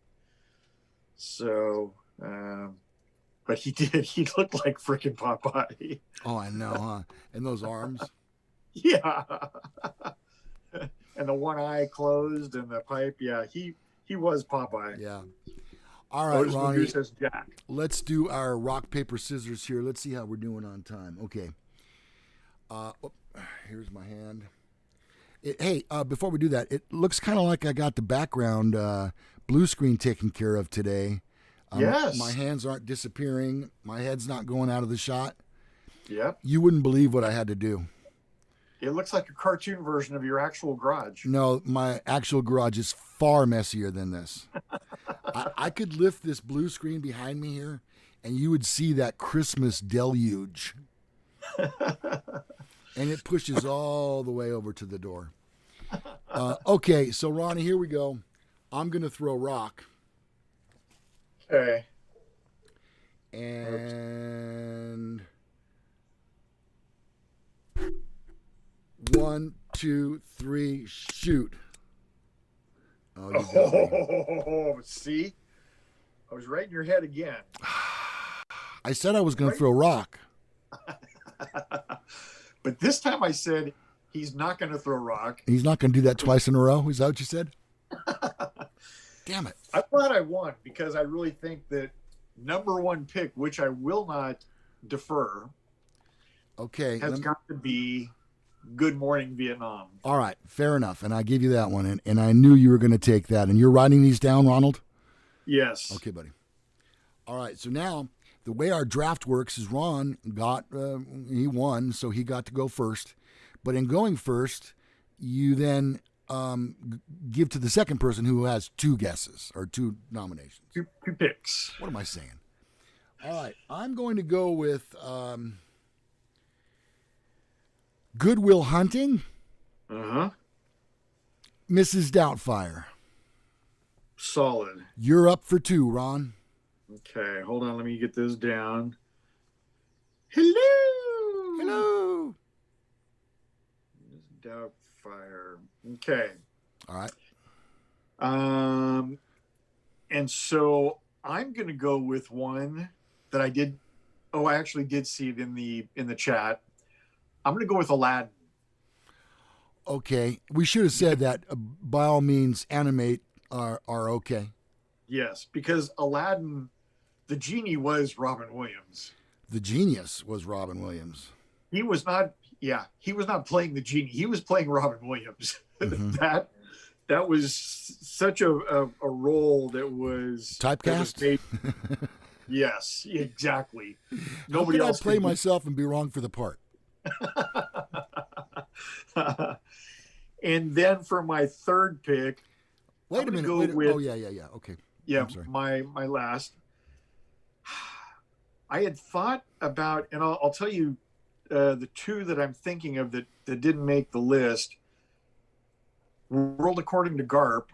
S2: So, but he looked like freaking Popeye.
S1: Oh, I know, huh? And those arms.
S2: Yeah. And the one eye closed and the pipe. Yeah, he was Popeye.
S1: Yeah. All right, Ronnie.
S2: Says Jack.
S1: Let's do our rock, paper, scissors here. Let's see how we're doing on time. Okay. Here's my hand. Before we do that, it looks kind of like I got the background blue screen taken care of today.
S2: Yes.
S1: My hands aren't disappearing. My head's not going out of the shot.
S2: Yep.
S1: You wouldn't believe what I had to do.
S2: It looks like a cartoon version of your actual garage.
S1: No, my actual garage is far messier than this. I could lift this blue screen behind me here, and you would see that Christmas deluge. And it pushes all the way over to the door. Okay, so Ronnie, here we go. I'm going to throw rock.
S2: Okay.
S1: And 1, 2, 3, shoot. Oh, you got me.
S2: See? I was right in your head again.
S1: I said I was going to throw rock.
S2: But this time I said he's not going to throw rock.
S1: He's not going to do that twice in a row? Is that what you said? Damn it.
S2: I'm glad I won because I really think that number 1 pick, which I will not defer, has got to be Good Morning Vietnam.
S1: All right, fair enough. And I give you that one. And I knew you were going to take that. And you're writing these down, Ronald?
S2: Yes.
S1: Okay, buddy. All right, so now the way our draft works is Ron he won, so he got to go first. But in going first, you then give to the second person who has 2 guesses or 2 nominations.
S2: 2 picks.
S1: What am I saying? All right, I'm going to go with Good Will Hunting.
S2: Uh-huh.
S1: Mrs. Doubtfire.
S2: Solid.
S1: You're up for 2, Ron.
S2: Okay, hold on. Let me get this down. Hello.
S1: Hello.
S2: Doubtfire. Okay.
S1: All right.
S2: And so I'm going to go with one that I did. Oh, I actually did see it in the chat. I'm going to go with Aladdin.
S1: Okay. We should have said that. By all means, animate are okay.
S2: Yes, because Aladdin, the genie was Robin Williams.
S1: The genius was Robin Williams.
S2: He was not playing the genie. He was playing Robin Williams.
S1: Mm-hmm.
S2: That was such a role that was
S1: typecast.
S2: That was yes, exactly.
S1: Nobody else. I play myself and be wrong for the part.
S2: And then for my third pick,
S1: wait a minute. Oh yeah. Okay.
S2: Yeah, my last. I had thought about, and I'll tell you, the 2 that I'm thinking of that didn't make the list. World According to Garp.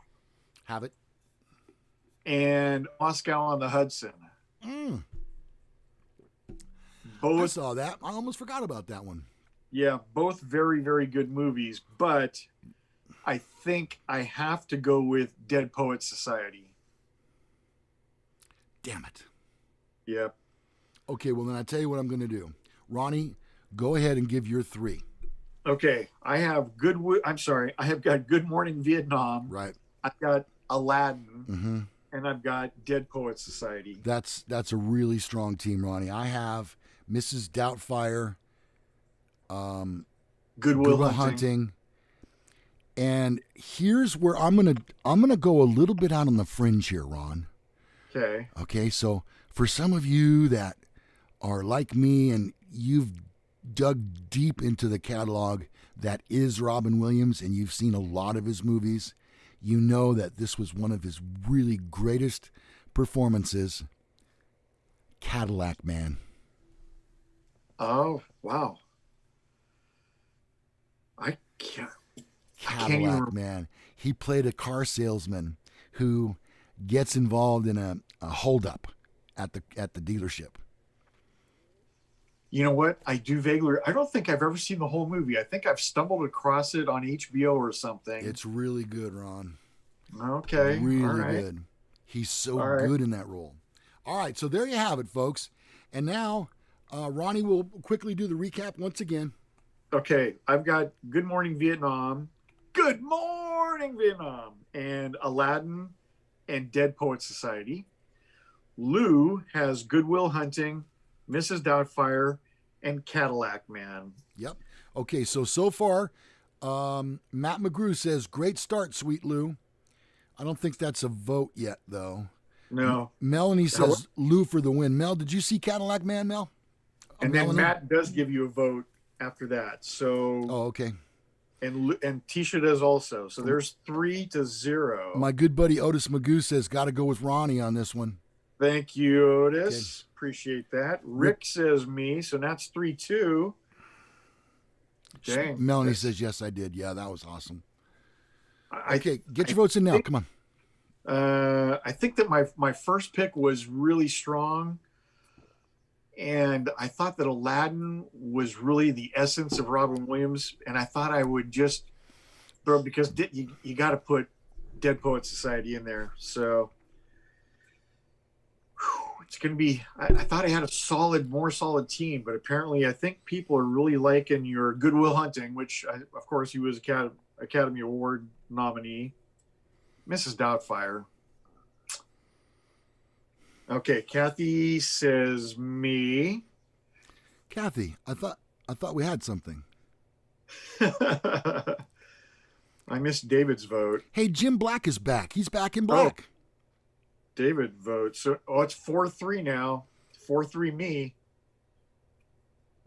S1: Have it.
S2: And Moscow on the Hudson.
S1: Both, I saw that. I almost forgot about that one.
S2: Yeah, both very, very good movies. But I think I have to go with Dead Poets Society.
S1: Damn it.
S2: Yep.
S1: Okay, well, then I tell you what I'm going to do. Ronnie, go ahead and give your 3.
S2: Okay, I have good. I'm sorry, I have got Good Morning Vietnam.
S1: Right.
S2: I've got Aladdin,
S1: Mm-hmm.
S2: and I've got Dead Poets Society.
S1: That's a really strong team, Ronnie. I have Mrs. Doubtfire,
S2: Goodwill
S1: Goodwill
S2: Hunting.
S1: Hunting, and here's where I'm gonna go a little bit out on the fringe here, Ron.
S2: Okay.
S1: Okay, so for some of you that are like me and you've dug deep into the catalog that is Robin Williams and you've seen a lot of his movies, you know that this was one of his really greatest performances, Cadillac Man.
S2: Oh wow. I can't.
S1: Cadillac Man. He played a car salesman who gets involved in a holdup at the dealership.
S2: You know what? I do vaguely. I don't think I've ever seen the whole movie. I think I've stumbled across it on HBO or something.
S1: It's really good, Ron.
S2: Okay.
S1: Really
S2: All right.
S1: good. He's so
S2: All right.
S1: good in that role. All right, so there you have it, folks. And now Ronnie will quickly do the recap once again.
S2: Okay. I've got Good Morning Vietnam. Good Morning Vietnam. And Aladdin and Dead Poet Society. Lou has Goodwill Hunting, Mrs. Doubtfire, and Cadillac Man.
S1: Yep. Okay, so far, Matt McGrew says, great start, Sweet Lou. I don't think that's a vote yet, though.
S2: No.
S1: Melanie says Lou for the win. Mel, did you see Cadillac Man, Mel?
S2: And then Matt does give you a vote after that. So.
S1: Oh, okay.
S2: And Tisha does also. So there's 3-0.
S1: My good buddy Otis Magoo says, got to go with Ronnie on this one.
S2: Thank you, Otis.
S1: Okay.
S2: Appreciate that. Rick says me, so that's 3-2. Dang.
S1: Melanie says, yes, I did. Yeah, that was awesome.
S2: Okay,
S1: get your votes in now. Come on.
S2: I think that my first pick was really strong. And I thought that Aladdin was really the essence of Robin Williams. And I thought I would just throw, because you got to put Dead Poet Society in there. So it's going to be, I thought I had a more solid team, but apparently I think people are really liking your Goodwill Hunting, which of course he was Academy Award nominee. Mrs. Doubtfire. Okay, Kathy says me.
S1: Kathy, I thought we had something.
S2: I missed David's vote.
S1: Hey, Jim Black is back. He's back in black.
S2: David votes. So, it's 4-3 now. 4-3 me.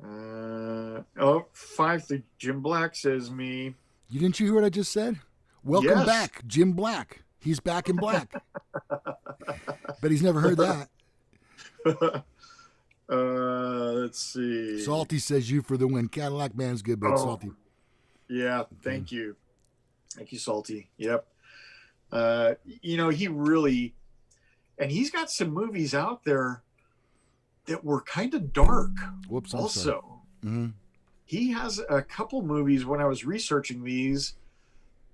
S2: 5-3. Jim Black says me.
S1: Didn't you hear what I just said? Welcome back, Jim Black. He's back in black. But he's never heard that.
S2: Let's see.
S1: Salty says you for the win. Cadillac Man's good, but Salty.
S2: Yeah, thank you. Thank you, Salty. Yep. He really, and he's got some movies out there that were kind of dark.
S1: Whoops,
S2: also.
S1: Mm-hmm.
S2: He has a couple movies when I was researching these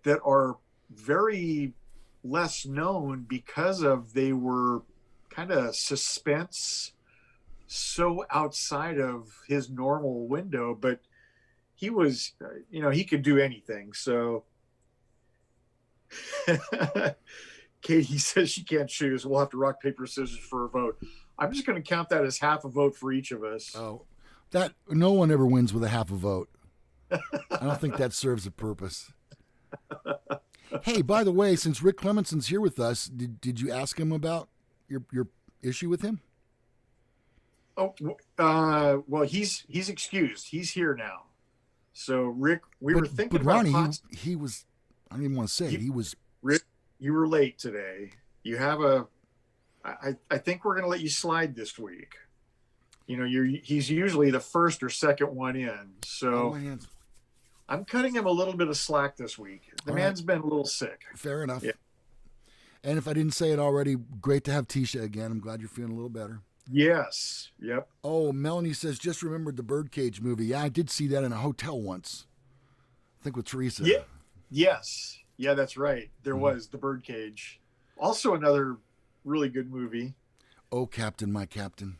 S2: that are very less known because they were kind of suspense, so outside of his normal window, but he was, he could do anything. So Katie says she can't choose. We'll have to rock, paper, scissors for a vote. I'm just going to count that as half a vote for each of us.
S1: Oh, that no one ever wins with a half a vote. I don't think that serves a purpose. Hey, by the way, since Rick Clemenson's here with us, did you ask him about your issue with him?
S2: Oh, well, he's excused. He's here now. So Rick, were thinking
S1: but
S2: about
S1: Ronnie, he was. I don't even want to say it. He was.
S2: Rick, you were late today. You have I think we're going to let you slide this week. He's usually the first or second one in. So
S1: my hands.
S2: I'm cutting him a little bit of slack this week. The man's been a little sick.
S1: Fair enough.
S2: Yeah.
S1: And if I didn't say it already, great to have Tisha again. I'm glad you're feeling a little better.
S2: Yes. Yep.
S1: Oh, Melanie says, just remembered the Birdcage movie. Yeah, I did see that in a hotel once. I think with Teresa.
S2: Yeah. Yes. Yeah, that's right. There was the Birdcage. Also another really good movie.
S1: Oh, Captain, my Captain.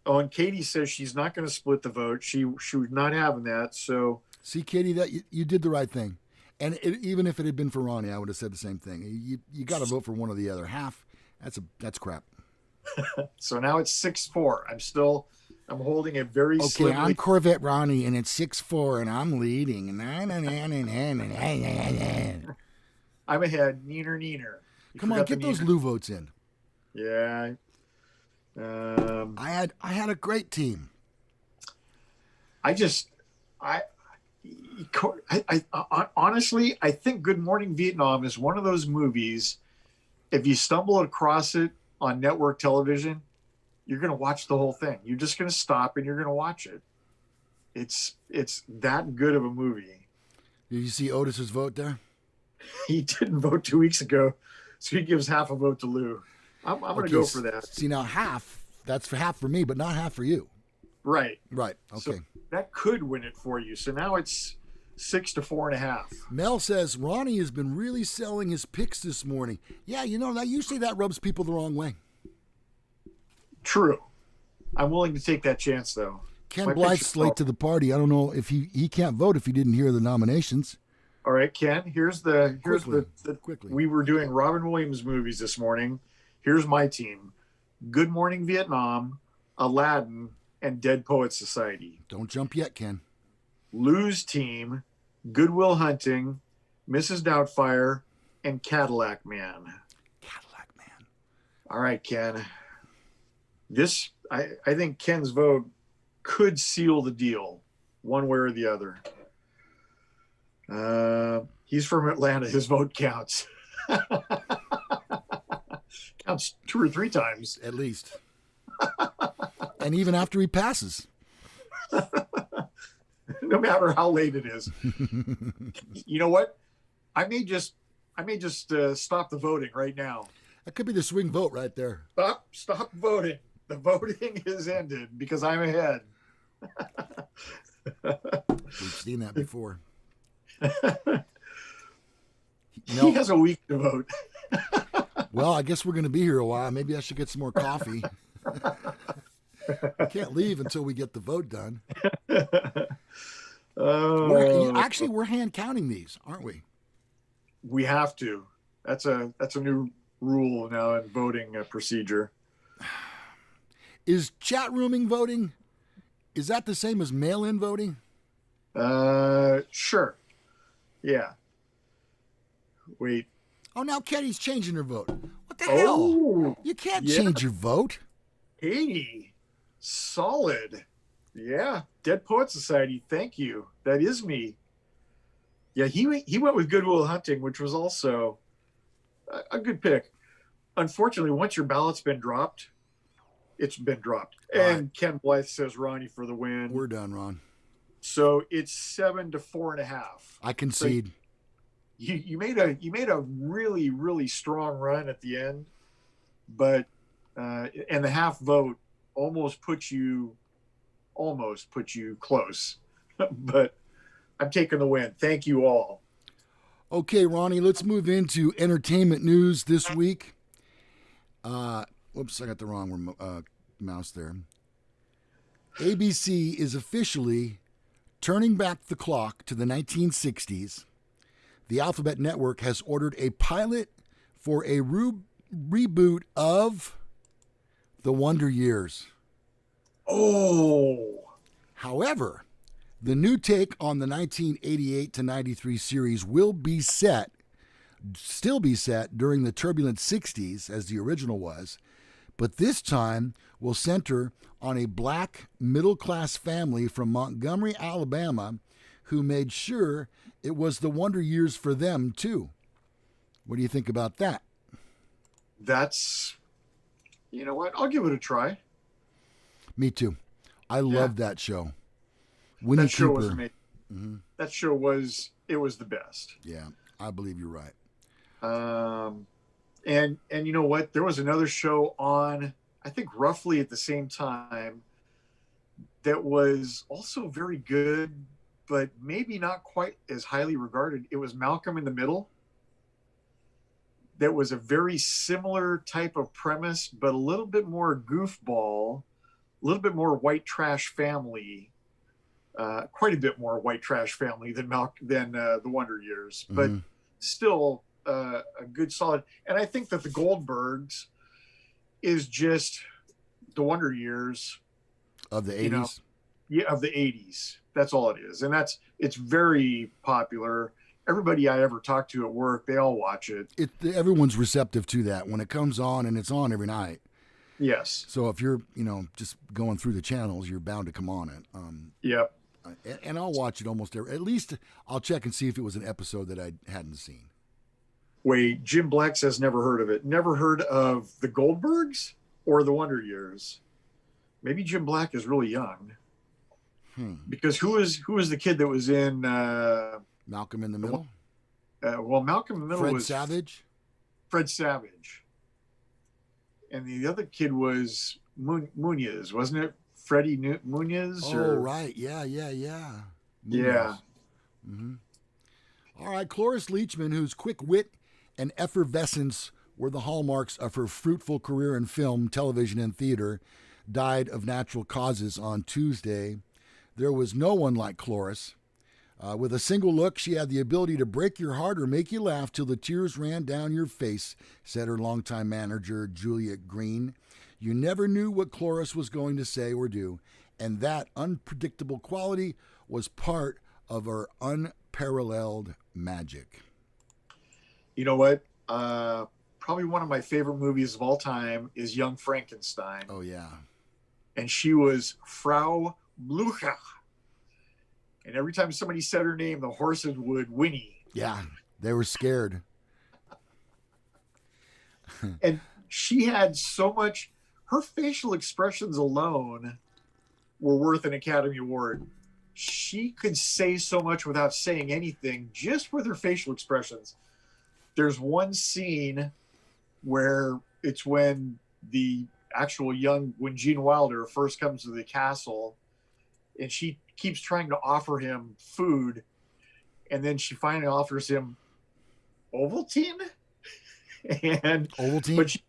S2: Oh, and Katie says she's not going to split the vote. She was not having that. So
S1: See, Katie, that you did the right thing. And even if it had been for Ronnie, I would have said the same thing. You got to vote for one or the other. Half, that's crap.
S2: so now it's 6-4. I'm holding a very
S1: Okay,
S2: slim
S1: I'm
S2: lead.
S1: Corvette Ronnie, and it's 6-4, and I'm leading.
S2: I'm ahead. Neener, neener. You
S1: Come on,
S2: forgot the
S1: get those
S2: neener.
S1: Lou votes in.
S2: Yeah.
S1: I had a great team.
S2: I just, honestly, I think Good Morning Vietnam is one of those movies. If you stumble across it on network television, you're going to watch the whole thing. You're just going to stop and you're going to watch it. It's that good of a movie.
S1: Did you see Otis's vote there?
S2: He didn't vote 2 weeks ago, so he gives half a vote to Lou. I'm going to go for that.
S1: See, now that's for half for me, but not half for you.
S2: Right.
S1: Right. Okay.
S2: So that could win it for you. So now it's 6-4.5.
S1: Mel says Ronnie has been really selling his picks this morning. Yeah, that usually that rubs people the wrong way.
S2: True. I'm willing to take that chance, though.
S1: Ken Blythe's late to the party. I don't know if he can't vote if he didn't hear the nominations.
S2: All right, Ken. Here's
S1: Quickly.
S2: We were doing Robin Williams movies this morning. Here's my team: Good Morning Vietnam, Aladdin, and Dead Poets Society.
S1: Don't jump yet, Ken.
S2: Lou's team: Good Will Hunting, Mrs. Doubtfire, and Cadillac Man.
S1: Cadillac Man.
S2: All right, Ken. I think Ken's vote could seal the deal, one way or the other. He's from Atlanta. His vote counts. Counts 2 or 3 times.
S1: At least. And even after he passes.
S2: No matter how late it is. You know what? I may just stop the voting right now.
S1: That could be the swing vote right there.
S2: Stop voting. The voting is ended because I'm ahead.
S1: We've seen that before.
S2: He has a week to vote.
S1: Well, I guess we're going to be here a while. Maybe I should get some more coffee. I can't leave until we get the vote done. We're hand counting these, aren't we?
S2: We have to. That's a new rule now in voting procedure.
S1: Is chat rooming voting? Is that the same as mail-in voting?
S2: Sure. Yeah. Wait.
S1: Oh, now Kenny's changing her vote. What the hell? You can't change your vote.
S2: 80. Solid. Yeah. Dead Poet Society. Thank you. That is me. Yeah, he went with Good Will Hunting, which was also a good pick. Unfortunately, once your ballot's been dropped, it's been dropped. And Ken Blythe says Ronnie for the win.
S1: We're done, Ron.
S2: So it's 7-4.5.
S1: I concede.
S2: So you made a really, really strong run at the end, but and the half vote almost put you close. But I'm taking the win. Thank you all.
S1: Okay, Ronnie, let's move into entertainment news this week. Whoops, I got the wrong mouse there. ABC is officially turning back the clock to the 1960s. The Alphabet Network has ordered a pilot for a reboot of The Wonder Years.
S2: Oh.
S1: However, the new take on the 1988 to 93 series will still be set during the turbulent 60s as the original was, but this time will center on a black middle-class family from Montgomery, Alabama, who made sure it was the Wonder Years for them, too. What do you think about that?
S2: You know what? I'll give it a try.
S1: Me too. I love that show.
S2: That show was amazing. Mm-hmm. That show was the best.
S1: Yeah, I believe you're right.
S2: And you know what? There was another show on, I think roughly at the same time, that was also very good, but maybe not quite as highly regarded. It was Malcolm in the Middle. That was a very similar type of premise, but a little bit more goofball, little bit more white trash family, quite a bit more white trash family than the Wonder Years, but
S1: Mm-hmm.
S2: still a good solid. And I think that the Goldbergs is just the Wonder Years
S1: Of the
S2: you know,
S1: 80s.
S2: yeah, of the 80s. That's all it is. And it's very popular. Everybody I ever talk to at work, they all watch it.
S1: Everyone's receptive to that when it comes on, and it's on every night.
S2: Yes.
S1: So if you're, just going through the channels, you're bound to come on it.
S2: Yep.
S1: And I'll watch it almost every. At least I'll check and see if it was an episode that I hadn't seen.
S2: Wait, Jim Black says never heard of it. Never heard of the Goldbergs or the Wonder Years. Maybe Jim Black is really young. Because who was the kid that was in
S1: Malcolm in the Middle?
S2: Well, Malcolm in the Middle
S1: Fred
S2: was
S1: Savage?
S2: Fred Savage. And the other kid was Munoz, wasn't it? Freddie Munoz?
S1: Oh, right. Yeah. Munoz.
S2: Yeah.
S1: Mm-hmm. All right. Cloris Leachman, whose quick wit and effervescence were the hallmarks of her fruitful career in film, television, and theater, died of natural causes on Tuesday. There was no one like Cloris. With a single look, she had the ability to break your heart or make you laugh till the tears ran down your face, said her longtime manager, Juliet Green. You never knew what Cloris was going to say or do, and that unpredictable quality was part of her unparalleled magic.
S2: You know what? Probably one of my favorite movies of all time is Young Frankenstein.
S1: Oh, yeah.
S2: And she was Frau Blücher. And every time somebody said her name, the horses would whinny.
S1: Yeah, they were scared.
S2: And she had so much, her facial expressions alone were worth an Academy Award. She could say so much without saying anything, just with her facial expressions. There's one scene where it's when when Gene Wilder first comes to the castle, and she keeps trying to offer him food, and then she finally offers him Ovaltine. And
S1: Ovaltine?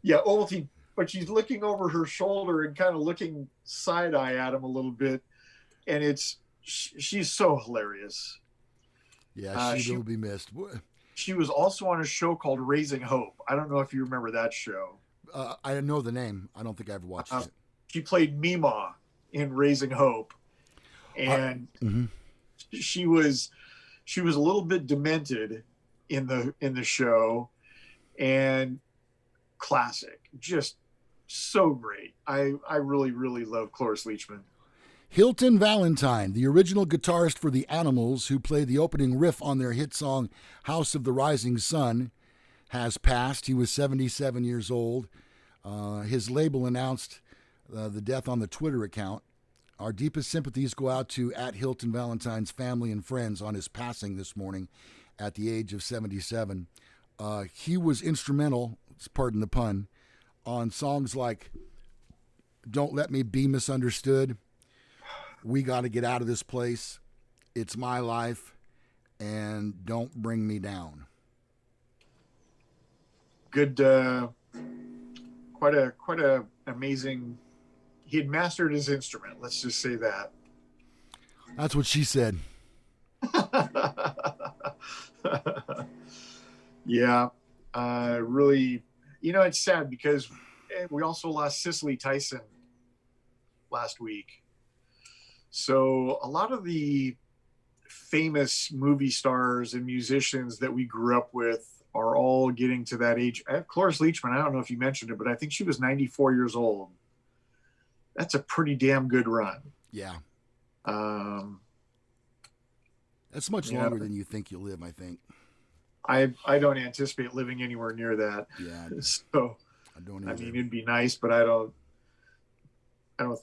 S2: Ovaltine. But she's looking over her shoulder and kind of looking side eye at him a little bit, and she's so hilarious.
S1: Yeah, she will be missed.
S2: She was also on a show called Raising Hope. I don't know if you remember that show.
S1: I know the name. I don't think I've watched it.
S2: She played Mima in Raising Hope, and she was a little bit demented in the show, and classic, just so great. I really, really love Cloris Leachman.
S1: Hilton Valentine, the original guitarist for the Animals, who played the opening riff on their hit song House of the Rising Sun, has passed. He was 77 years old. His label announced the death on the Twitter account. Our deepest sympathies go out to @Hilton Valentine's family and friends on his passing this morning at the age of 77. He was instrumental, pardon the pun, on songs like Don't Let Me Be Misunderstood, We Got to Get Out of This Place, It's My Life, and Don't Bring Me Down.
S2: Good, quite a amazing. He had mastered his instrument. Let's just say that.
S1: That's what she said.
S2: Yeah, really. It's sad because we also lost Cicely Tyson last week. So a lot of the famous movie stars and musicians that we grew up with are all getting to that age. Cloris Leachman, I don't know if you mentioned it, but I think she was 94 years old. That's a pretty damn good run.
S1: Yeah. That's much longer than you think you'll live, I think.
S2: I don't anticipate living anywhere near that.
S1: Yeah.
S2: So, I mean, it'd be nice, but I don't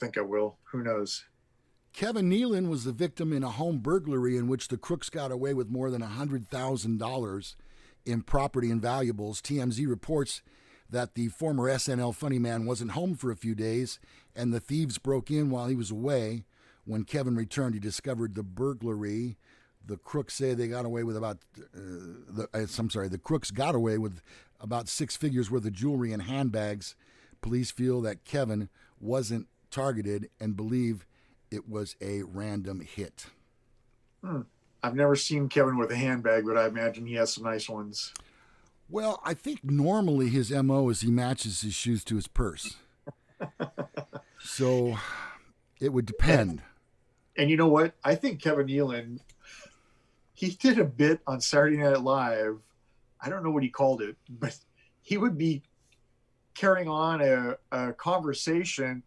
S2: think I will. Who knows?
S1: Kevin Nealon was the victim in a home burglary in which the crooks got away with more than $100,000 in property and valuables. TMZ reports that the former SNL funny man wasn't home for a few days, and the thieves broke in while he was away. When Kevin returned, he discovered the burglary. The crooks say they got away with the crooks got away with about 6 figures worth of jewelry and handbags. Police feel that Kevin wasn't targeted and believe it was a random hit.
S2: I've never seen Kevin with a handbag, but I imagine he has some nice ones.
S1: Well, I think normally his MO is he matches his shoes to his purse. So it would depend.
S2: And you know what? I think Kevin Nealon, he did a bit on Saturday Night Live. I don't know what he called it, but he would be carrying on a conversation,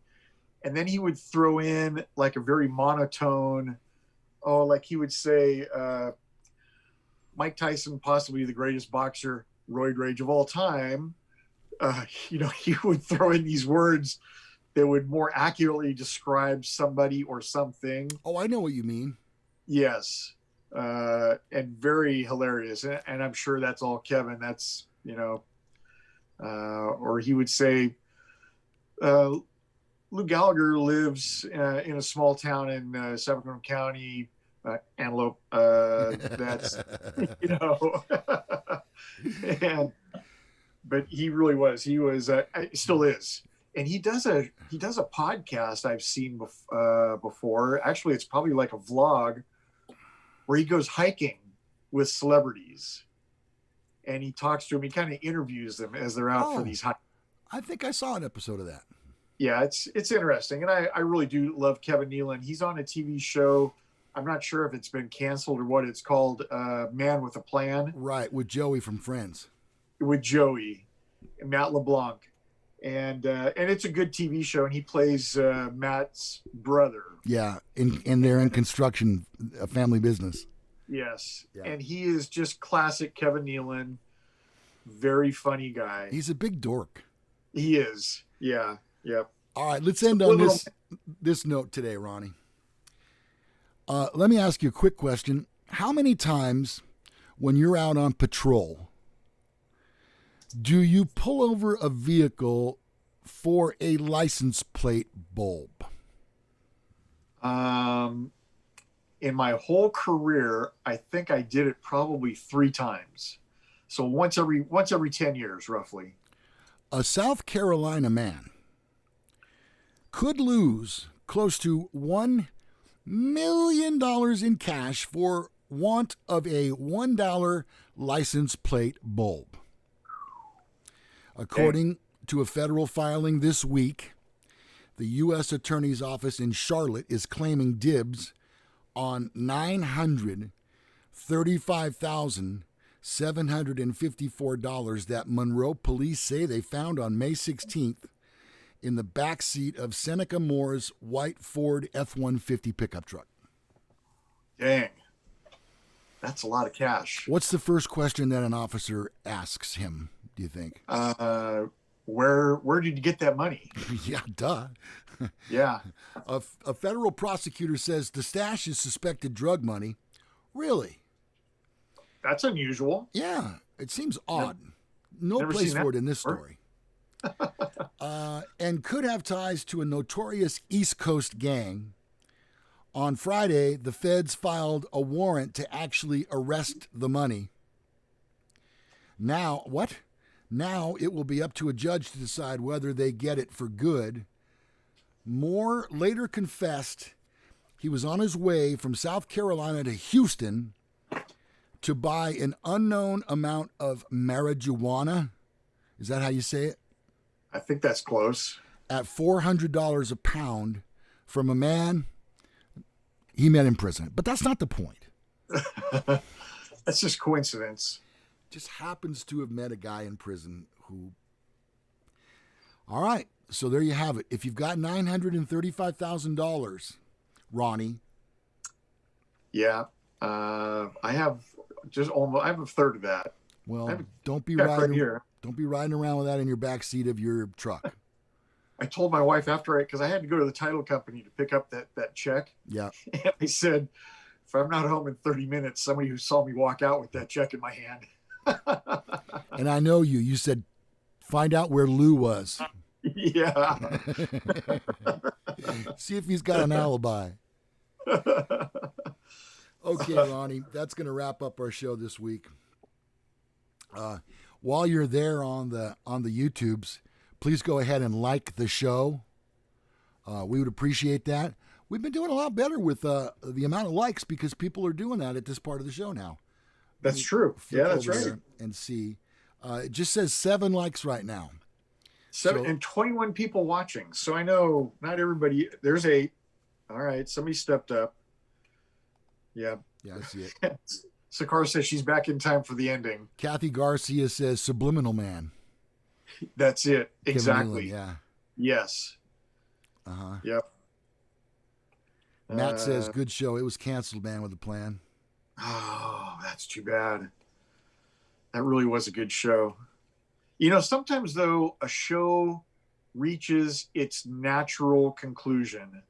S2: and then he would throw in like a very monotone, like he would say, Mike Tyson, possibly the greatest boxer, roid rage of all time. He would throw in these words that would more accurately describe somebody or something.
S1: Oh, I know what you mean.
S2: Yes. And very hilarious. And I'm sure that's all Kevin. That's, or he would say, Lou Gallagher lives in a small town in Sevagram County, Antelope. That's, but he really was. He was, still is. And he does a podcast I've seen before. Actually, it's probably like a vlog where he goes hiking with celebrities, and he talks to them. He kind of interviews them as they're out for these hikes.
S1: I think I saw an episode of that.
S2: Yeah, it's interesting, and I really do love Kevin Nealon. He's on a TV show. I'm not sure if it's been canceled or what. It's called Man with a Plan.
S1: Right, with Joey from Friends.
S2: With Joey, Matt LeBlanc. And it's a good TV show, and he plays Matt's brother.
S1: Yeah, and they're in construction, a family business.
S2: Yes, yeah. And he is just classic Kevin Nealon, very funny guy.
S1: He's a big dork.
S2: He is, yeah, yep.
S1: All right, let's end on this note today, Ronnie. Let me ask you a quick question. How many times when you're out on patrol do you pull over a vehicle for a license plate bulb?
S2: In my whole career, I think I did it probably 3 times. So once every 10 years, roughly.
S1: A South Carolina man could lose close to $1 million in cash for want of a $1 license plate bulb. According to a federal filing this week, the U.S. Attorney's Office in Charlotte is claiming dibs on $935,754 that Monroe police say they found on May 16th in the backseat of Seneca Moore's white Ford F-150 pickup truck.
S2: Dang. That's a lot of cash.
S1: What's the first question that an officer asks him, do you think?
S2: Where did you get that money?
S1: Yeah, duh.
S2: Yeah.
S1: A federal prosecutor says the stash is suspected drug money. Really?
S2: That's unusual.
S1: Yeah, it seems odd. No place for it in this story. And could have ties to a notorious East Coast gang. On Friday, the feds filed a warrant to actually arrest the money. Now, what? Now it will be up to a judge to decide whether they get it for good. Moore later confessed he was on his way from South Carolina to Houston to buy an unknown amount of marijuana. Is that how you say it?
S2: I think that's close.
S1: At $400 a pound from a man he met in prison. But that's not the point.
S2: That's just coincidence.
S1: Just happens to have met a guy in prison who... All right, so there you have it. If you've got $935,000, Ronnie.
S2: Yeah, I have a third of that.
S1: Well, don't be riding around with that in your backseat of your truck.
S2: I told my wife because I had to go to the title company to pick up that check.
S1: Yeah.
S2: And I said, if I'm not home in 30 minutes, somebody who saw me walk out with that check in my hand.
S1: And I know you. You said, find out where Lou was.
S2: Yeah.
S1: See if he's got an alibi. Okay, Ronnie, that's going to wrap up our show this week. While you're there on the YouTubes, please go ahead and like the show. We would appreciate that. We've been doing a lot better with the amount of likes because people are doing that at this part of the show now.
S2: That's true.
S1: Flip
S2: Yeah, that's
S1: over
S2: right.
S1: there and see. It just says 7 likes right now.
S2: 7 and 21 people watching. So I know not everybody. There's 8. All right, somebody stepped up. Yeah.
S1: Yeah, I see it.
S2: Sakar says she's back in time for the ending.
S1: Kathy Garcia says Subliminal Man.
S2: That's it.
S1: Kevin
S2: Exactly.
S1: Nealon, yeah.
S2: Yes.
S1: Uh-huh.
S2: Yep.
S1: Matt says, good show. It was canceled, man, with a plan.
S2: Oh, that's too bad. That really was a good show. You know, sometimes, though, a show reaches its natural conclusion.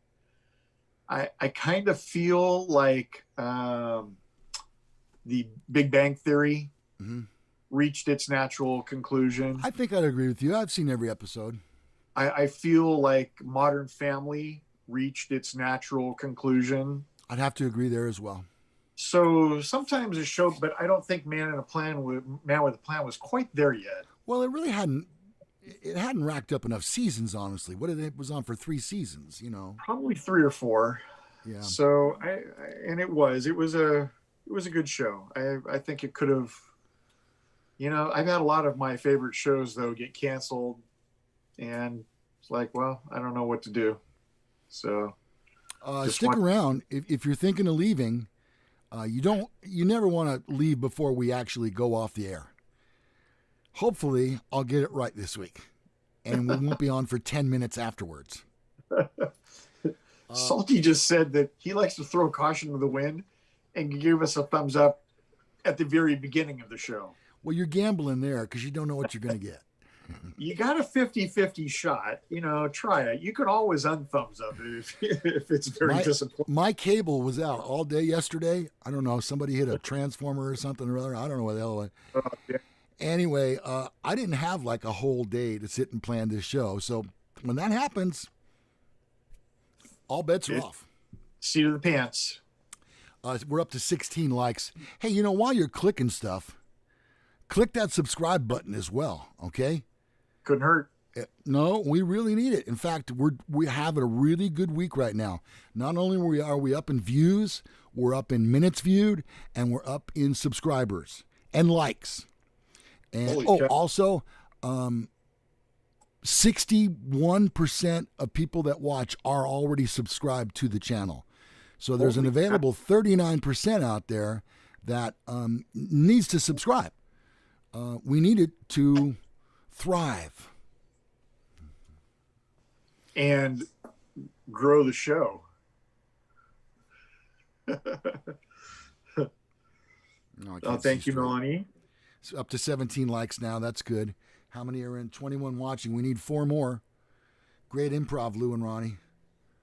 S2: I kind of feel like the Big Bang Theory reached its natural conclusion.
S1: I think I'd agree with you. I've seen every episode.
S2: I feel like Modern Family reached its natural conclusion.
S1: I'd have to agree there as well.
S2: So sometimes a show, but I don't think Man with a Plan was quite there yet.
S1: Well, it really hadn't. It hadn't racked up enough seasons, honestly. It was on for 3 seasons, you know.
S2: Probably 3 or 4.
S1: Yeah.
S2: So it was a good show. I think it could have. You know, I've had a lot of my favorite shows though get canceled, and it's like, well, I don't know what to do. So
S1: stick around if you're thinking of leaving. You never want to leave before we actually go off the air. Hopefully, I'll get it right this week, and we won't be on for 10 minutes afterwards.
S2: Salty just said that he likes to throw caution to the wind and give us a thumbs up at the very beginning of the show.
S1: Well, you're gambling there because you don't know what you're going to get.
S2: You got a 50-50 shot. You know, try it. You can always unthumbs up if it's very disappointing.
S1: My cable was out all day yesterday. I don't know. Somebody hit a transformer or something or other. I don't know what the hell it was.
S2: Yeah.
S1: Anyway, I didn't have like a whole day to sit and plan this show. So when that happens, all bets are off.
S2: Seat of the pants.
S1: We're up to 16 likes. Hey, you know, while you're clicking stuff, click that subscribe button as well, okay?
S2: Couldn't hurt.
S1: No, we really need it. In fact, we have a really good week right now. Not only are we up in views, we're up in minutes viewed, and we're up in subscribers and likes. And also, 61% of people that watch are already subscribed to the channel. So there's an available 39% out there that needs to subscribe. We need it to thrive
S2: and grow the show. Thank you, Ronnie.
S1: So up to 17 likes now. That's good. How many are in? 21 watching. We need 4 more. Great improv, Lou and Ronnie.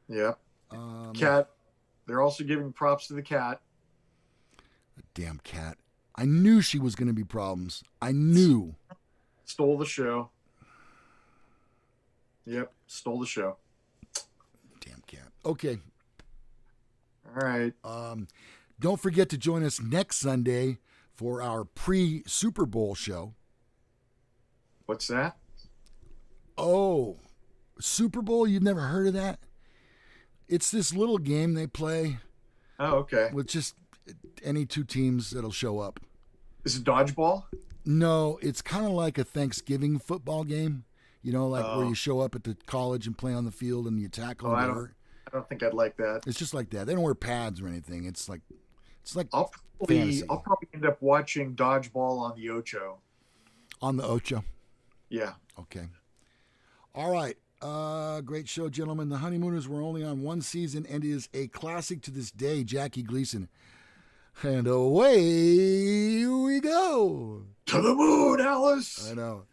S2: Yeah. Cat. They're also giving props to the cat.
S1: The damn cat. I knew she was going to be problems. I knew.
S2: Stole the show. Yep, stole the show.
S1: Damn cat. Okay.
S2: All right.
S1: Don't forget to join us next Sunday for our pre-Super Bowl show.
S2: What's that?
S1: Oh, Super Bowl? You've never heard of that? It's this little game they play.
S2: Oh, okay.
S1: With just any 2 teams that'll show up.
S2: Is it dodgeball?
S1: No, it's kind of like a Thanksgiving football game. You know, like where you show up at the college and play on the field and you tackle.
S2: I don't think I'd like that.
S1: It's just like that. They don't wear pads or anything. It's like
S2: I'll probably end up watching dodgeball on the Ocho.
S1: On the Ocho?
S2: Yeah.
S1: Okay. All right. Great show, gentlemen. The Honeymooners were only on 1 season and is a classic to this day. Jackie Gleason. And away we go.
S2: To the moon, Alice.
S1: I know.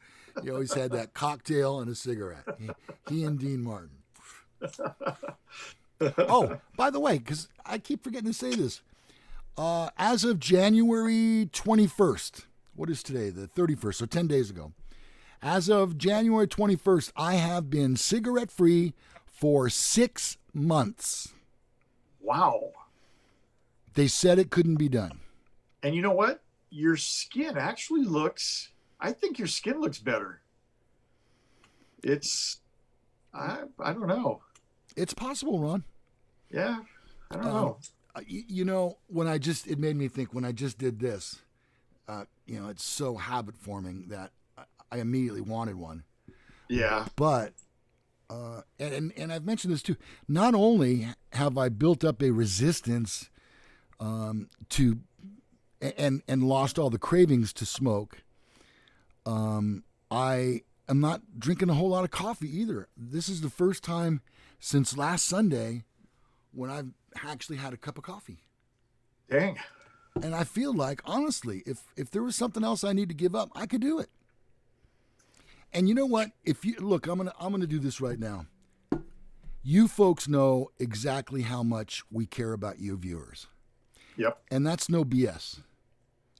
S1: He always had that cocktail and a cigarette. He and Dean Martin. Oh, by the way, because I keep forgetting to say this. As of January 21st, what is today? The 31st, so 10 days ago. As of January 21st, I have been cigarette-free for 6 months.
S2: Wow.
S1: They said it couldn't be done.
S2: And you know what? Your skin actually looks, I think your skin looks better. It's, I don't know.
S1: It's possible, Ron.
S2: Yeah, I don't
S1: Um,
S2: know.
S1: when it made me think when I just did this, it's so habit forming that I immediately wanted one.
S2: Yeah.
S1: But, and I've mentioned this too, not only have I built up a resistance to, and lost all the cravings to smoke, I am not drinking a whole lot of coffee either. This is the first time since last Sunday when I've actually had a cup of coffee.
S2: Dang.
S1: And I feel like, honestly, if there was something else I need to give up, I could do it. And you know what? If you look, I'm gonna do this right now. You folks know exactly how much we care about you viewers,
S2: Yep.
S1: and that's no BS.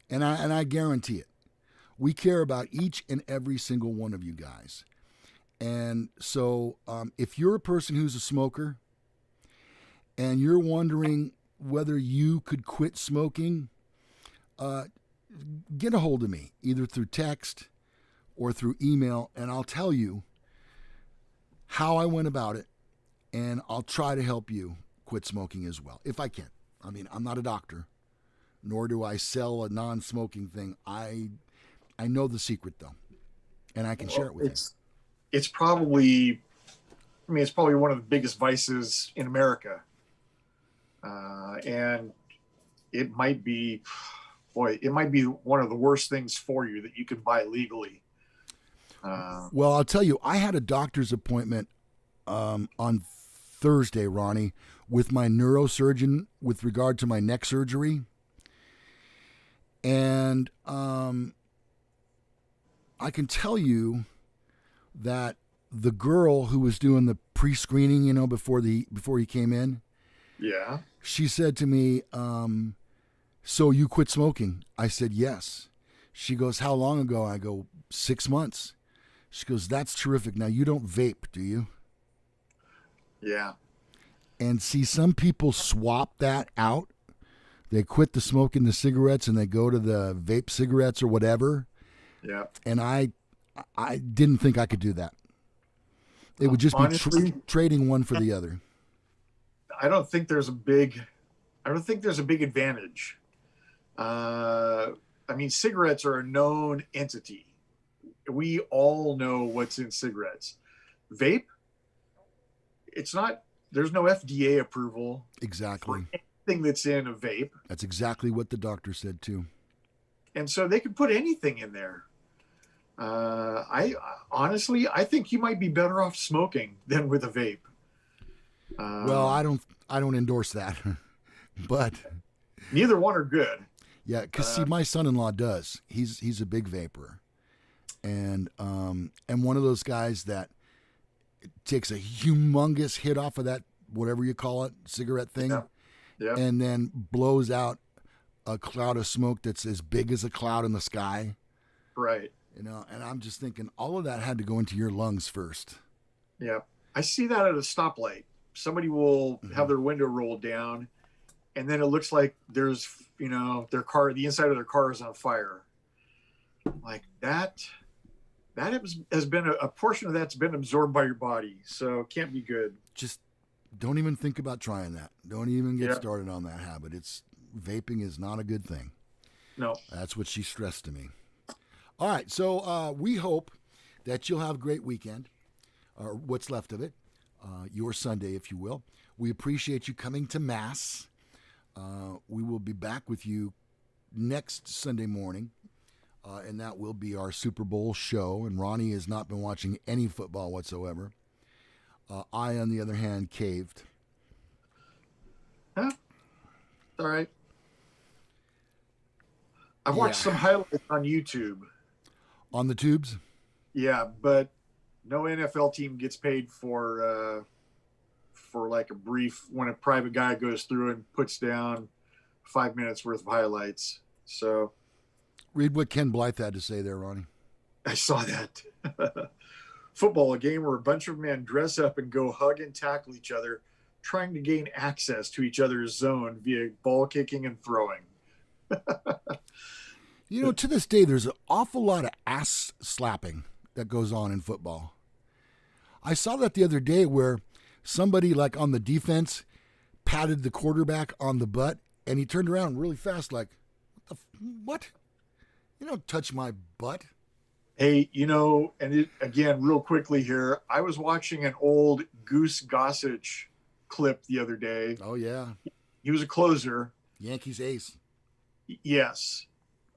S1: And I guarantee it. We care about each and every single one of you guys. And so, if you're a person who's a smoker, and you're wondering whether you could quit smoking, get a hold of me either through text or through email, and I'll tell you how I went about it, and I'll try to help you quit smoking as well, if I can. I mean, I'm not a doctor, nor do I sell a non-smoking thing. I know the secret, though, and I can share it with you.
S2: It's probably, it's probably one of the biggest vices in America. And it might be one of the worst things for you that you can buy legally.
S1: Well, I'll tell you, I had a doctor's appointment on Thursday, Ronnie, with my neurosurgeon with regard to my neck surgery. And I can tell you that the girl who was doing the pre-screening, before he came in,
S2: Yeah.
S1: she said to me, so you quit smoking? I said, yes. She goes, how long ago? I go, 6 months. She goes, that's terrific. Now, you don't vape, do you?
S2: Yeah.
S1: And see, some people swap that out. They quit the smoking the cigarettes and they go to the vape cigarettes or whatever.
S2: Yeah.
S1: And I didn't think I could do that. It would just
S2: Honestly,
S1: be trading one for the other.
S2: I don't think there's a big advantage. Cigarettes are a known entity. We all know what's in cigarettes. Vape, there's no FDA approval.
S1: Exactly.
S2: For anything that's in a vape.
S1: That's exactly what the doctor said too.
S2: And so they could put anything in there. I think you might be better off smoking than with a vape.
S1: Well, I don't endorse that, but
S2: neither one are good.
S1: Yeah, because see, my son-in-law does. He's a big vapor, and one of those guys that takes a humongous hit off of that whatever you call it cigarette thing,
S2: yeah.
S1: And then blows out a cloud of smoke that's as big as a cloud in the sky.
S2: Right.
S1: And I'm just thinking all of that had to go into your lungs first.
S2: Yeah, I see that at a stoplight. Somebody will have their window rolled down, and then it looks like there's, their car, the inside of their car is on fire. Like that has been a portion of that's been absorbed by your body, so it can't be good.
S1: Just don't even think about trying that. Don't even get started on that habit. Vaping is not a good thing.
S2: No.
S1: That's what she stressed to me. All right, so we hope that you'll have a great weekend, or what's left of it, your Sunday, if you will. We appreciate you coming to M.A.S.S. We will be back with you next Sunday morning, and that will be our Super Bowl show. And Ronnie has not been watching any football whatsoever. I, on the other hand, caved.
S2: Huh? All right. I've watched some highlights on YouTube.
S1: On the tubes?
S2: Yeah, but no NFL team gets paid for like a brief, when a private guy goes through and puts down 5 minutes worth of highlights. So
S1: read what Ken Blythe had to say there, Ronnie.
S2: I saw that. Football, a game where a bunch of men dress up and go hug and tackle each other, trying to gain access to each other's zone via ball kicking and throwing.
S1: To this day, there's an awful lot of ass slapping that goes on in football. I saw that the other day where somebody like on the defense patted the quarterback on the butt, and he turned around really fast, like, what? You don't touch my butt.
S2: Hey, and again, real quickly here, I was watching an old Goose Gossage clip the other day.
S1: Oh, yeah.
S2: He was a closer.
S1: Yankees ace.
S2: Yes.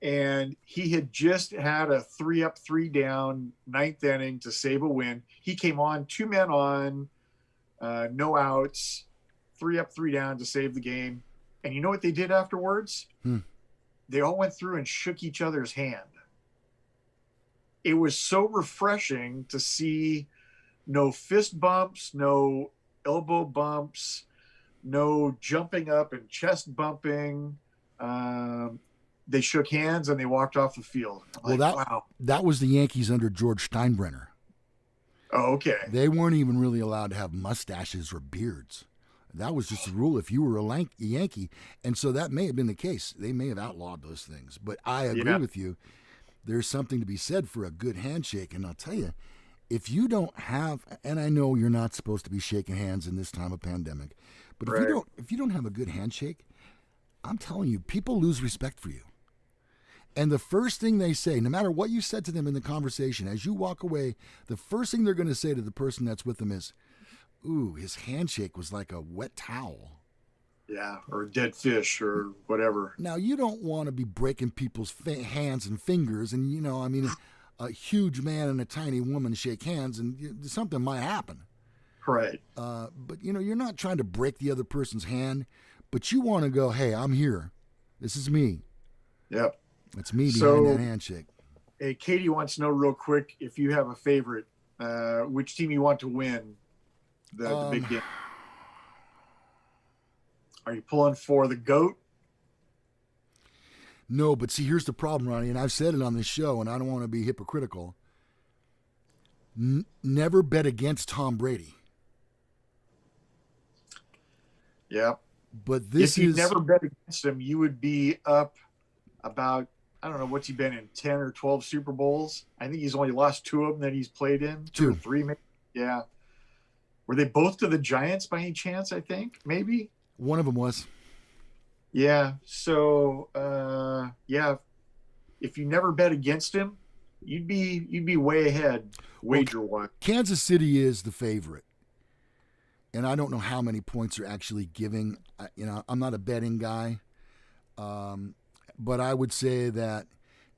S2: And he had just had a 3-up, 3-down, ninth inning to save a win. He came on, 2 men on, no outs, 3-up, 3-down to save the game. And you know what they did afterwards? They all went through and shook each other's hand. It was so refreshing to see no fist bumps, no elbow bumps, no jumping up and chest bumping. They shook hands and they walked off the field. Wow.
S1: That was the Yankees under George Steinbrenner.
S2: Oh, okay.
S1: They weren't even really allowed to have mustaches or beards. That was just the rule if you were a Yankee. And so that may have been the case. They may have outlawed those things. But I agree with you. There's something to be said for a good handshake. And I'll tell you, if you don't have, and I know you're not supposed to be shaking hands in this time of pandemic, but if you don't have a good handshake, I'm telling you, people lose respect for you. And the first thing they say, no matter what you said to them in the conversation, as you walk away, the first thing they're going to say to the person that's with them is, ooh, his handshake was like a wet towel.
S2: Yeah, or a dead fish or whatever.
S1: Now, you don't want to be breaking people's hands and fingers. And, a huge man and a tiny woman shake hands and something might happen.
S2: Right.
S1: But, you're not trying to break the other person's hand, but you want to go, hey, I'm here. This is me.
S2: Yep.
S1: It's me behind that handshake.
S2: Hey, Katie wants to know real quick if you have a favorite, which team you want to win the big game. Are you pulling for the GOAT?
S1: No, but see, here's the problem, Ronnie, and I've said it on this show, and I don't want to be hypocritical. Never bet against Tom Brady.
S2: Yeah.
S1: But
S2: if you never bet against him, you would be up about, I don't know, what's he been in, 10 or 12 Super Bowls? I think he's only lost 2 of them that he's played in. 2 or 3, maybe. Yeah. Were they both to the Giants by any chance, I think? Maybe?
S1: One of them was.
S2: Yeah. So, if you never bet against him, you'd be way ahead wager-wise.
S1: Kansas City is the favorite. And I don't know how many points are actually giving. I'm not a betting guy. But I would say that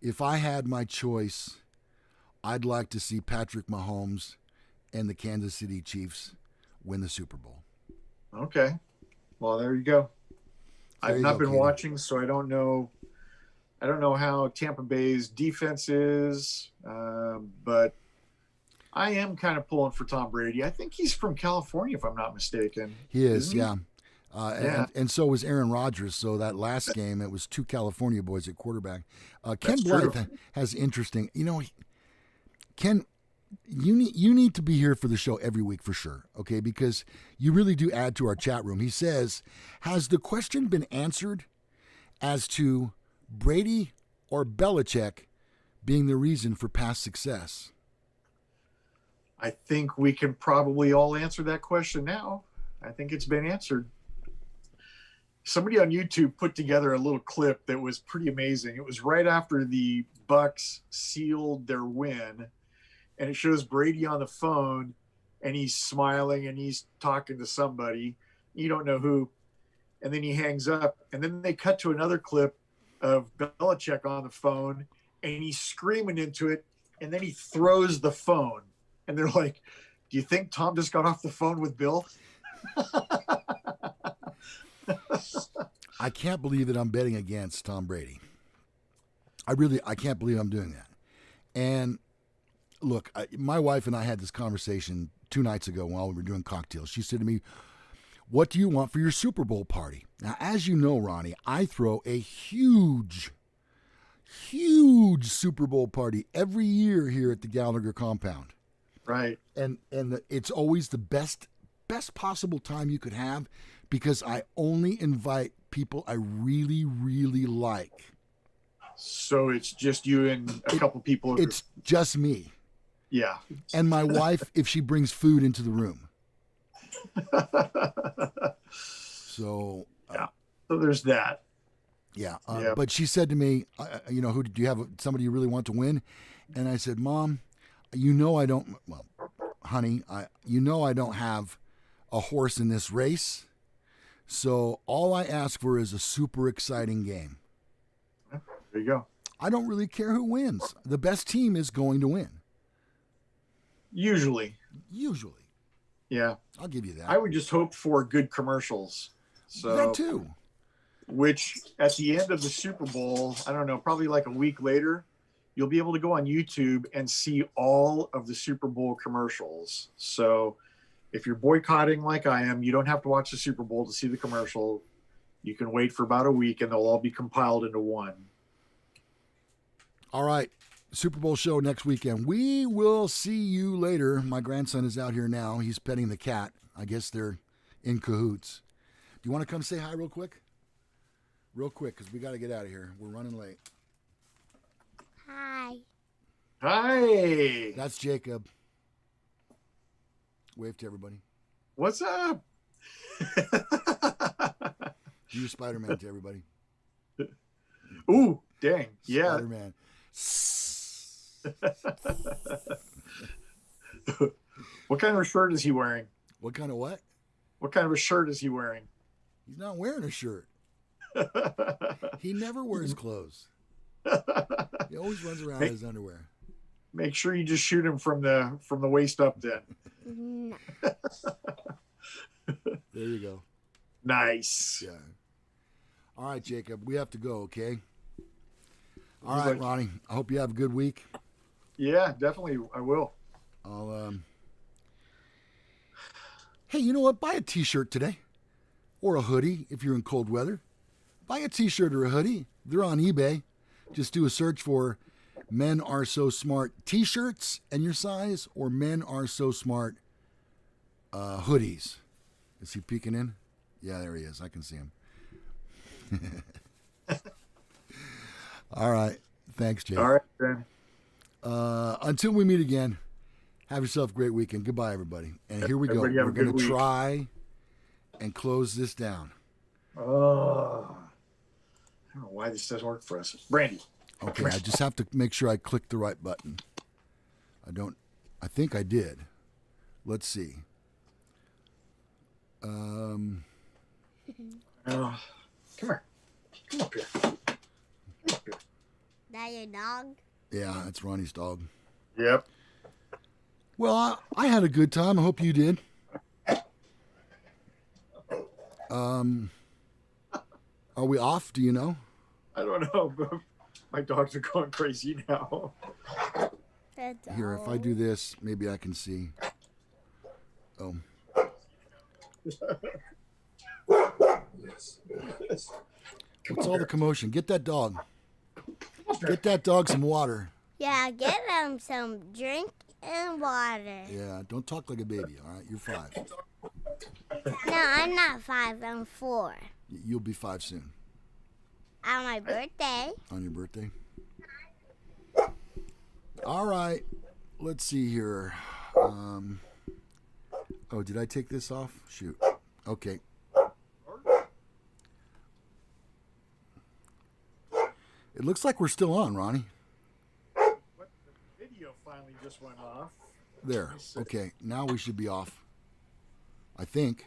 S1: if I had my choice, I'd like to see Patrick Mahomes and the Kansas City Chiefs win the Super Bowl.
S2: Okay. Well, there you go. I've not been watching, so I don't know. I don't know how Tampa Bay's defense is, but I am kind of pulling for Tom Brady. I think he's from California, if I'm not mistaken.
S1: He is, yeah. And so was Aaron Rodgers. So that last game, it was 2 California boys at quarterback. Ken Blythe has interesting. Ken, you need to be here for the show every week for sure, okay? Because you really do add to our chat room. He says, has the question been answered as to Brady or Belichick being the reason for past success?
S2: I think we can probably all answer that question now. I think it's been answered. Somebody on YouTube put together a little clip that was pretty amazing. It was right after the Bucks sealed their win, and it shows Brady on the phone, and he's smiling and he's talking to somebody. You don't know who. And then he hangs up, and then they cut to another clip of Belichick on the phone, and he's screaming into it, and then he throws the phone. And they're like, do you think Tom just got off the phone with Bill?
S1: I can't believe that I'm betting against Tom Brady. I can't believe I'm doing that. And look, my wife and I had this conversation 2 nights ago while we were doing cocktails. She said to me, what do you want for your Super Bowl party? Now, as you know, Ronnie, I throw a huge Super Bowl party every year here at the Gallagher compound.
S2: Right.
S1: And it's always the best possible time you could have because I only invite people I really, really like.
S2: So it's just you and a couple people.
S1: It's just me.
S2: Yeah.
S1: And my wife, if she brings food into the room. So,
S2: Yeah. So there's that.
S1: yeah.
S2: Yeah.
S1: But she said to me, who do you have somebody you really want to win? And I said, Mom, I don't. Well, honey, I don't have a horse in this race. So all I ask for is a super exciting game.
S2: There you go.
S1: I don't really care who wins. The best team is going to win.
S2: Usually.
S1: Yeah. I'll give you that.
S2: I would just hope for good commercials. So
S1: that too.
S2: Which at the end of the Super Bowl, I don't know, probably like a week later, you'll be able to go on YouTube and see all of the Super Bowl commercials. So if you're boycotting like I am, you don't have to watch the Super Bowl to see the commercial. You can wait for about a week and they'll all be compiled into one.
S1: All right. Super Bowl show next weekend. We will see you later. My grandson is out here now. He's petting the cat. I guess they're in cahoots. Do you want to come say hi real quick? Real quick, because we got to get out of here. We're running late.
S3: Hi.
S2: Hi.
S1: That's Jacob. Wave to everybody.
S2: What's up?
S1: Do your Spider-Man to everybody.
S2: Ooh, dang. Yeah.
S1: Spider-Man.
S2: What kind of a shirt is he wearing?
S1: What kind of what?
S2: What kind of a shirt is he wearing?
S1: He's not wearing a shirt. He never wears clothes. He always runs around in his underwear.
S2: Make sure you just shoot him from the waist up then.
S3: No.
S1: There you go.
S2: Nice.
S1: Yeah. All right, Jacob. We have to go, okay? All right, Ronnie. I hope you have a good week.
S2: Yeah, definitely. I will.
S1: Hey, you know what? Buy a t-shirt today. Or a hoodie if you're in cold weather. Buy a t-shirt or a hoodie. They're on eBay. Just do a search for Men Are So Smart t-shirts and your size, or Men Are So Smart hoodies. Is he peeking in? Yeah, there he is. I can see him. All right. Thanks, Jake.
S2: All right, then.
S1: Until we meet again, have yourself a great weekend. Goodbye, everybody. And here we go.
S2: Everybody have
S1: We're
S2: a good
S1: going to
S2: week.
S1: try and close this down.
S2: Oh, I don't know why this doesn't work for us. Brandy.
S1: Okay, I just have to make sure I click the right button. I think I did. Let's see.
S2: Come here. Come up here. Come up here.
S3: That your dog?
S1: Yeah, that's Ronnie's dog.
S2: Yep.
S1: Well, I had a good time. I hope you did. Are we off? Do you know?
S2: I don't know, but my dogs are going crazy now.
S1: Here, if I do this, maybe I can see. Oh. What's all the commotion? Get that dog. Get that dog some water.
S3: Yeah, give him some drink and water.
S1: Yeah, don't talk like a baby, all right? You're 5.
S3: No, I'm not 5, I'm 4.
S1: You'll be 5 soon.
S3: On my birthday.
S1: On your birthday? All right. Let's see here. Oh, did I take this off? Shoot. Okay. It looks like we're still on, Ronnie.
S2: What, the video finally just went off.
S1: There. Okay. Now we should be off. I think.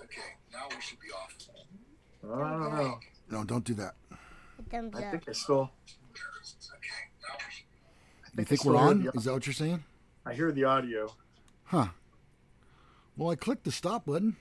S4: Okay, now we should be off.
S2: I don't know.
S1: No, don't do that.
S3: Thumbs
S2: I
S3: up.
S2: think I still.
S4: Okay, now we should
S1: You think we're on? Is that what you're saying?
S2: I hear the audio.
S1: Huh. Well, I clicked the stop button.